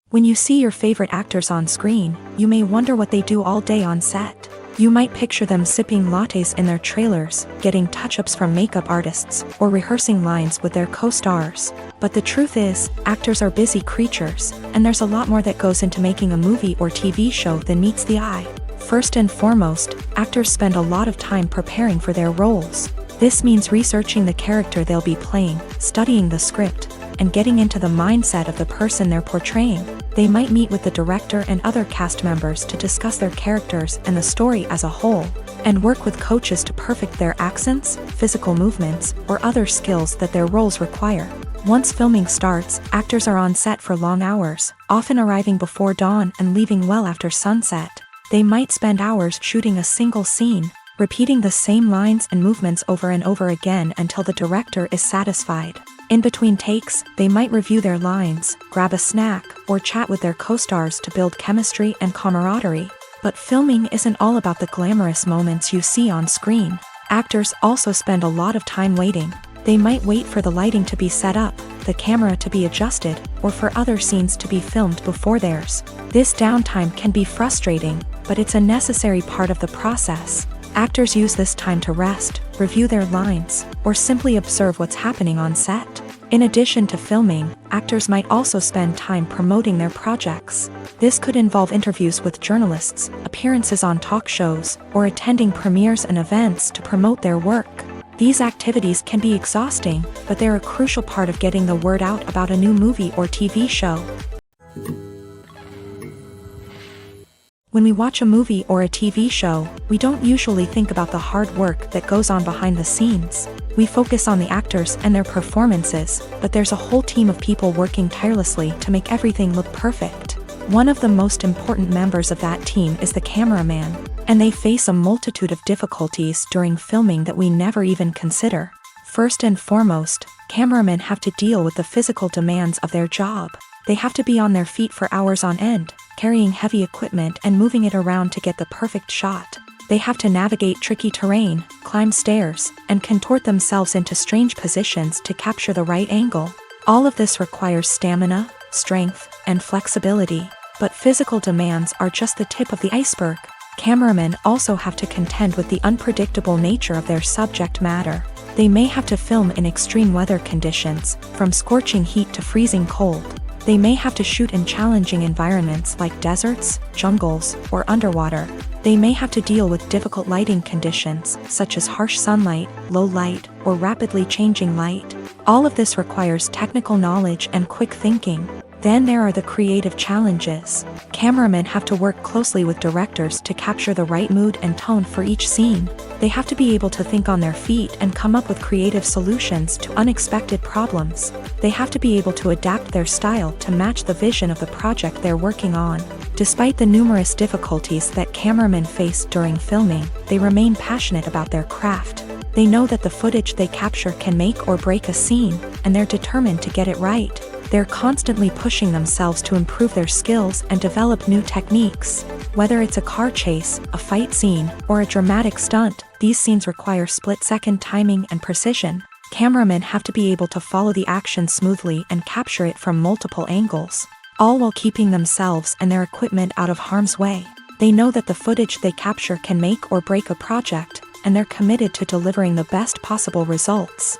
When you see your favorite actors on screen, you may wonder what they do all day on set. You might picture them sipping lattes in their trailers, getting touch-ups from makeup artists, or rehearsing lines with their co-stars. But the truth is, actors are busy creatures, and there's a lot more that goes into making a movie or TV show than meets the eye. First and foremost, actors spend a lot of time preparing for their roles. This means researching the character they'll be playing, studying the script, and getting into the mindset of the person they're portraying. They might meet with the director and other cast members to discuss their characters and the story as a whole, and work with coaches to perfect their accents, physical movements, or other skills that their roles require. Once filming starts, actors are on set for long hours, often arriving before dawn and leaving well after sunset. They might spend hours shooting a single scene, repeating the same lines and movements over and over again until the director is satisfied. In between takes, they might review their lines, grab a snack, or chat with their co-stars to build chemistry and camaraderie. But filming isn't all about the glamorous moments you see on screen. Actors also spend a lot of time waiting. They might wait for the lighting to be set up, the camera to be adjusted, or for other scenes to be filmed before theirs. This downtime can be frustrating, but it's a necessary part of the process. Actors use this time to rest, review their lines, or simply observe what's happening on set. In addition to filming, actors might also spend time promoting their projects. This could involve interviews with journalists, appearances on talk shows, or attending premieres and events to promote their work. These activities can be exhausting, but they're a crucial part of getting the word out about a new movie or TV show. When we watch a movie or a TV show, we don't usually think about the hard work that goes on behind the scenes. We focus on the actors and their performances, but there's a whole team of people working tirelessly to make everything look perfect. One of the most important members of that team is the cameraman, and they face a multitude of difficulties during filming that we never even consider. First and foremost, cameramen have to deal with the physical demands of their job. They have to be on their feet for hours on end, carrying heavy equipment and moving it around to get the perfect shot. They have to navigate tricky terrain, climb stairs, and contort themselves into strange positions to capture the right angle. All of this requires stamina, strength, and flexibility. But physical demands are just the tip of the iceberg. Cameramen also have to contend with the unpredictable nature of their subject matter. They may have to film in extreme weather conditions, from scorching heat to freezing cold. They may have to shoot in challenging environments like deserts, jungles, or underwater. They may have to deal with difficult lighting conditions, such as harsh sunlight, low light, or rapidly changing light. All of this requires technical knowledge and quick thinking. Then there are the creative challenges. Cameramen have to work closely with directors to capture the right mood and tone for each scene. They have to be able to think on their feet and come up with creative solutions to unexpected problems. They have to be able to adapt their style to match the vision of the project they're working on. Despite the numerous difficulties that cameramen face during filming, they remain passionate about their craft. They know that the footage they capture can make or break a scene, and they're determined to get it right. They're constantly pushing themselves to improve their skills and develop new techniques. Whether it's a car chase, a fight scene, or a dramatic stunt, these scenes require split-second timing and precision. Cameramen have to be able to follow the action smoothly and capture it from multiple angles, all while keeping themselves and their equipment out of harm's way. They know that the footage they capture can make or break a project, and they're committed to delivering the best possible results.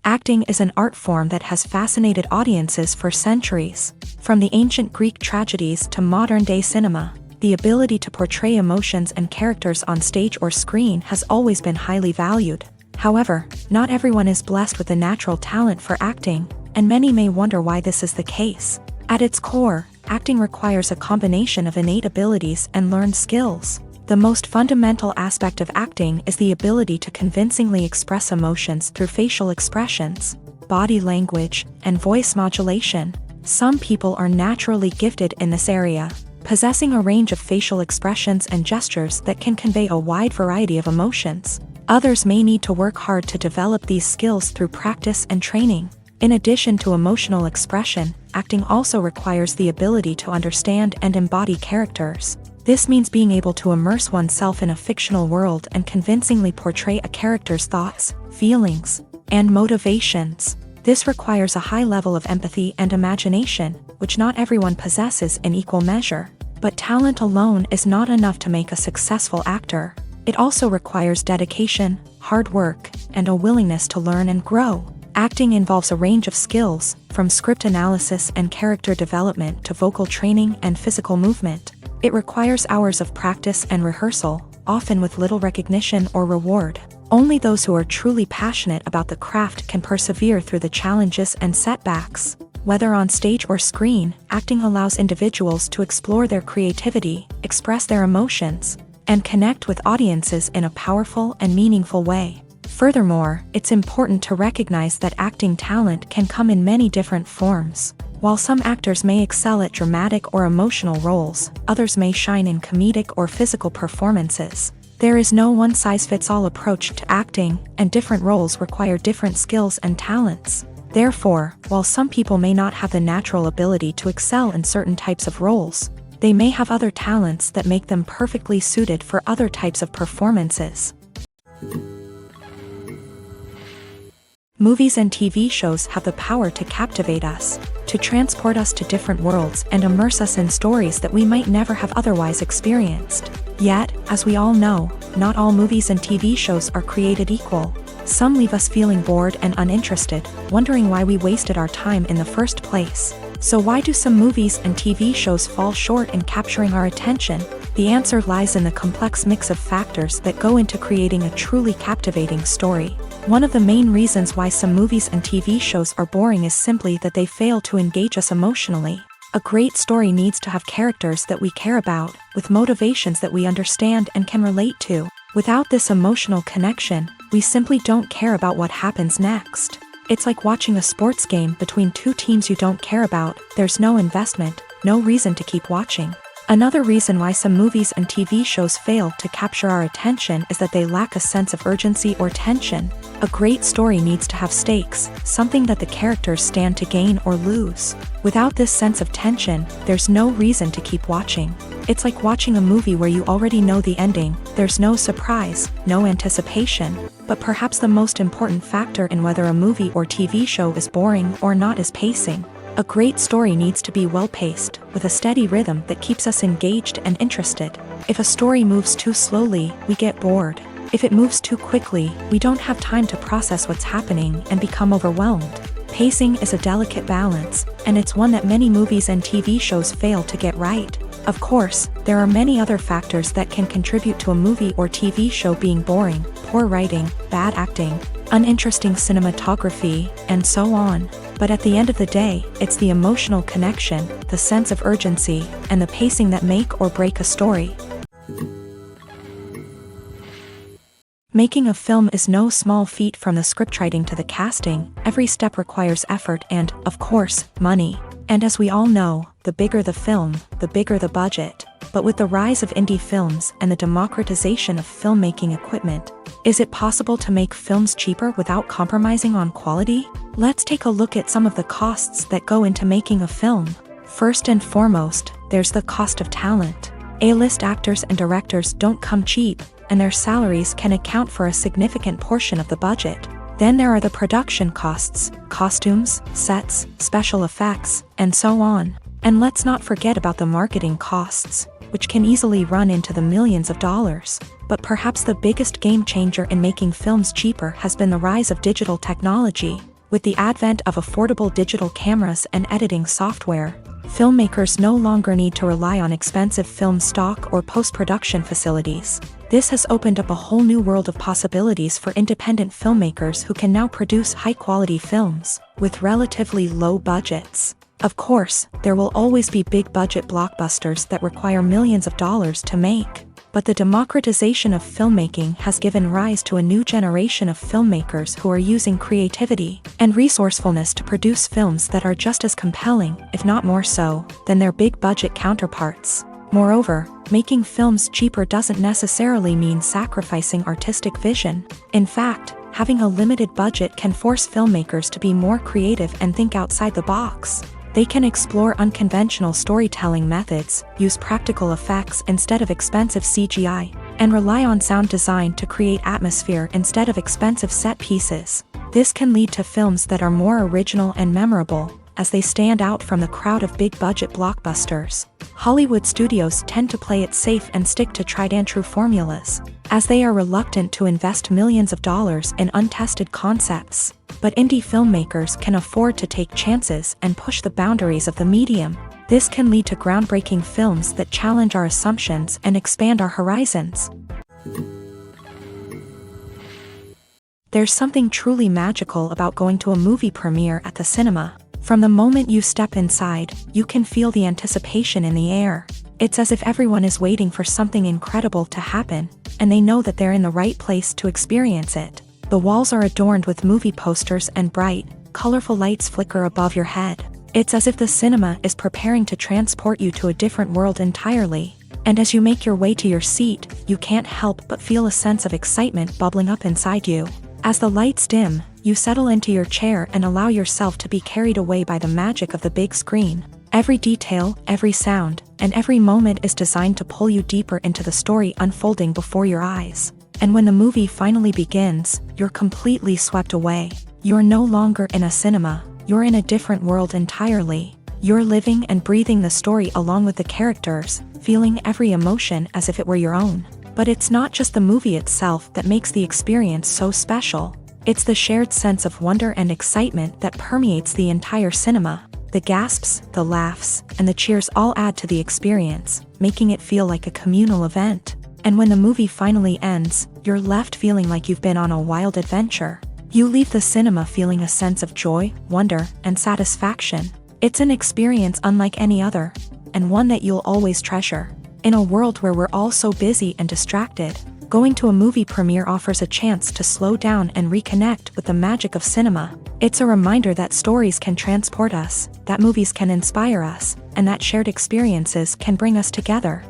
Acting is an art form that has fascinated audiences for centuries. From the ancient Greek tragedies to modern-day cinema, the ability to portray emotions and characters on stage or screen has always been highly valued. However, not everyone is blessed with a natural talent for acting, and many may wonder why this is the case. At its core, acting requires a combination of innate abilities and learned skills. The most fundamental aspect of acting is the ability to convincingly express emotions through facial expressions, body language, and voice modulation. Some people are naturally gifted in this area, possessing a range of facial expressions and gestures that can convey a wide variety of emotions. Others may need to work hard to develop these skills through practice and training. In addition to emotional expression, acting also requires the ability to understand and embody characters. This means being able to immerse oneself in a fictional world and convincingly portray a character's thoughts, feelings, and motivations. This requires a high level of empathy and imagination, which not everyone possesses in equal measure. But talent alone is not enough to make a successful actor. It also requires dedication, hard work, and a willingness to learn and grow. Acting involves a range of skills, from script analysis and character development to vocal training and physical movement. It requires hours of practice and rehearsal, often with little recognition or reward. Only those who are truly passionate about the craft can persevere through the challenges and setbacks. Whether on stage or screen, acting allows individuals to explore their creativity, express their emotions, and connect with audiences in a powerful and meaningful way. Furthermore, it's important to recognize that acting talent can come in many different forms. While some actors may excel at dramatic or emotional roles, others may shine in comedic or physical performances. There is no one-size-fits-all approach to acting, and different roles require different skills and talents. Therefore, while some people may not have the natural ability to excel in certain types of roles, they may have other talents that make them perfectly suited for other types of performances. Movies and TV shows have the power to captivate us, to transport us to different worlds and immerse us in stories that we might never have otherwise experienced. Yet, as we all know, not all movies and TV shows are created equal. Some leave us feeling bored and uninterested, wondering why we wasted our time in the first place. So why do some movies and TV shows fall short in capturing our attention? The answer lies in the complex mix of factors that go into creating a truly captivating story. One of the main reasons why some movies and TV shows are boring is simply that they fail to engage us emotionally. A great story needs to have characters that we care about, with motivations that we understand and can relate to. Without this emotional connection, we simply don't care about what happens next. It's like watching a sports game between two teams you don't care about. There's no investment, no reason to keep watching. Another reason why some movies and TV shows fail to capture our attention is that they lack a sense of urgency or tension. A great story needs to have stakes, something that the characters stand to gain or lose. Without this sense of tension, there's no reason to keep watching. It's like watching a movie where you already know the ending. There's no surprise, no anticipation. But perhaps the most important factor in whether a movie or TV show is boring or not is pacing. A great story needs to be well-paced, with a steady rhythm that keeps us engaged and interested. If a story moves too slowly, we get bored. If it moves too quickly, we don't have time to process what's happening and become overwhelmed. Pacing is a delicate balance, and it's one that many movies and TV shows fail to get right. Of course, there are many other factors that can contribute to a movie or TV show being boring: poor writing, bad acting, uninteresting cinematography, and so on. But at the end of the day, it's the emotional connection, the sense of urgency, and the pacing that make or break a story. Making a film is no small feat. From the scriptwriting to the casting, every step requires effort and, of course, money. And as we all know, the bigger the film, the bigger the budget. But with the rise of indie films and the democratization of filmmaking equipment, is it possible to make films cheaper without compromising on quality? Let's take a look at some of the costs that go into making a film. First and foremost, there's the cost of talent. A-list actors and directors don't come cheap, and their salaries can account for a significant portion of the budget. Then there are the production costs, costumes, sets, special effects, and so on. And let's not forget about the marketing costs, which can easily run into the millions of dollars. But perhaps the biggest game changer in making films cheaper has been the rise of digital technology. With the advent of affordable digital cameras and editing software, filmmakers no longer need to rely on expensive film stock or post-production facilities. This has opened up a whole new world of possibilities for independent filmmakers who can now produce high-quality films with relatively low budgets. Of course, there will always be big-budget blockbusters that require millions of dollars to make. But the democratization of filmmaking has given rise to a new generation of filmmakers who are using creativity and resourcefulness to produce films that are just as compelling, if not more so, than their big-budget counterparts. Moreover, making films cheaper doesn't necessarily mean sacrificing artistic vision. In fact, having a limited budget can force filmmakers to be more creative and think outside the box. They can explore unconventional storytelling methods, use practical effects instead of expensive CGI, and rely on sound design to create atmosphere instead of expensive set pieces. This can lead to films that are more original and memorable, as they stand out from the crowd of big-budget blockbusters. Hollywood studios tend to play it safe and stick to tried-and-true formulas, as they are reluctant to invest millions of dollars in untested concepts. But indie filmmakers can afford to take chances and push the boundaries of the medium. This can lead to groundbreaking films that challenge our assumptions and expand our horizons. There's something truly magical about going to a movie premiere at the cinema. From the moment you step inside, you can feel the anticipation in the air. It's as if everyone is waiting for something incredible to happen, and they know that they're in the right place to experience it. The walls are adorned with movie posters and bright, colorful lights flicker above your head. It's as if the cinema is preparing to transport you to a different world entirely. And as you make your way to your seat, you can't help but feel a sense of excitement bubbling up inside you. As the lights dim, you settle into your chair and allow yourself to be carried away by the magic of the big screen. Every detail, every sound, and every moment is designed to pull you deeper into the story unfolding before your eyes. And when the movie finally begins, you're completely swept away. You're no longer in a cinema, you're in a different world entirely. You're living and breathing the story along with the characters, feeling every emotion as if it were your own. But it's not just the movie itself that makes the experience so special. It's the shared sense of wonder and excitement that permeates the entire cinema. The gasps, the laughs, and the cheers all add to the experience, making it feel like a communal event. And when the movie finally ends, you're left feeling like you've been on a wild adventure. You leave the cinema feeling a sense of joy, wonder, and satisfaction. It's an experience unlike any other, and one that you'll always treasure. In a world where we're all so busy and distracted, going to a movie premiere offers a chance to slow down and reconnect with the magic of cinema. It's a reminder that stories can transport us, that movies can inspire us, and that shared experiences can bring us together.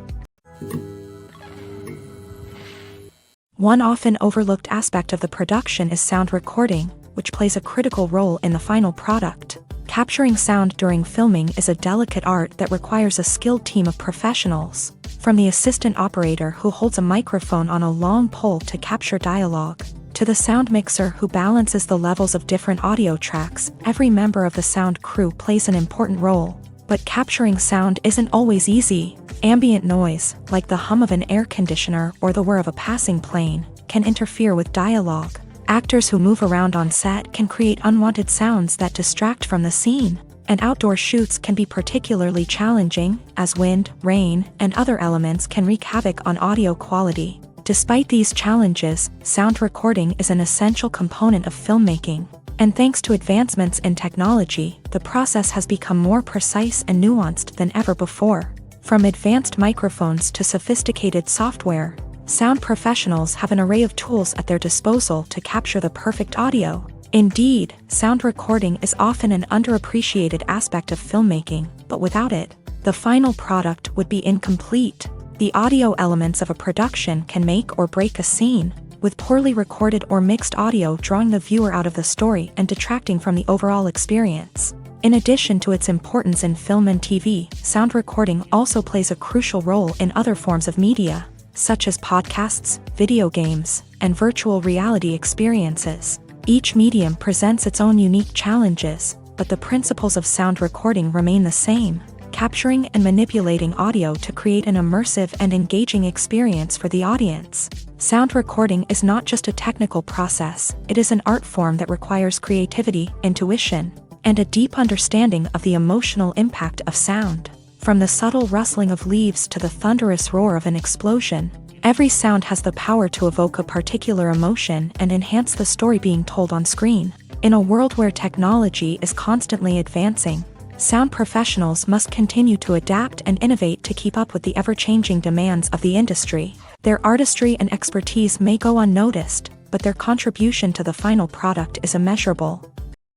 One often overlooked aspect of the production is sound recording, which plays a critical role in the final product. Capturing sound during filming is a delicate art that requires a skilled team of professionals. From the assistant operator who holds a microphone on a long pole to capture dialogue, to the sound mixer who balances the levels of different audio tracks, every member of the sound crew plays an important role. But capturing sound isn't always easy. Ambient noise, like the hum of an air conditioner or the whir of a passing plane, can interfere with dialogue. Actors who move around on set can create unwanted sounds that distract from the scene. And outdoor shoots can be particularly challenging, as wind, rain, and other elements can wreak havoc on audio quality. Despite these challenges, sound recording is an essential component of filmmaking. And thanks to advancements in technology, the process has become more precise and nuanced than ever before. From advanced microphones to sophisticated software, sound professionals have an array of tools at their disposal to capture the perfect audio. Indeed, sound recording is often an underappreciated aspect of filmmaking, but without it, the final product would be incomplete. The audio elements of a production can make or break a scene, with poorly recorded or mixed audio drawing the viewer out of the story and detracting from the overall experience. In addition to its importance in film and TV, sound recording also plays a crucial role in other forms of media, such as podcasts, video games, and virtual reality experiences. Each medium presents its own unique challenges, but the principles of sound recording remain the same, capturing and manipulating audio to create an immersive and engaging experience for the audience. Sound recording is not just a technical process, it is an art form that requires creativity, intuition, and a deep understanding of the emotional impact of sound. From the subtle rustling of leaves to the thunderous roar of an explosion, every sound has the power to evoke a particular emotion and enhance the story being told on screen. In a world where technology is constantly advancing, sound professionals must continue to adapt and innovate to keep up with the ever-changing demands of the industry. Their artistry and expertise may go unnoticed, but their contribution to the final product is immeasurable.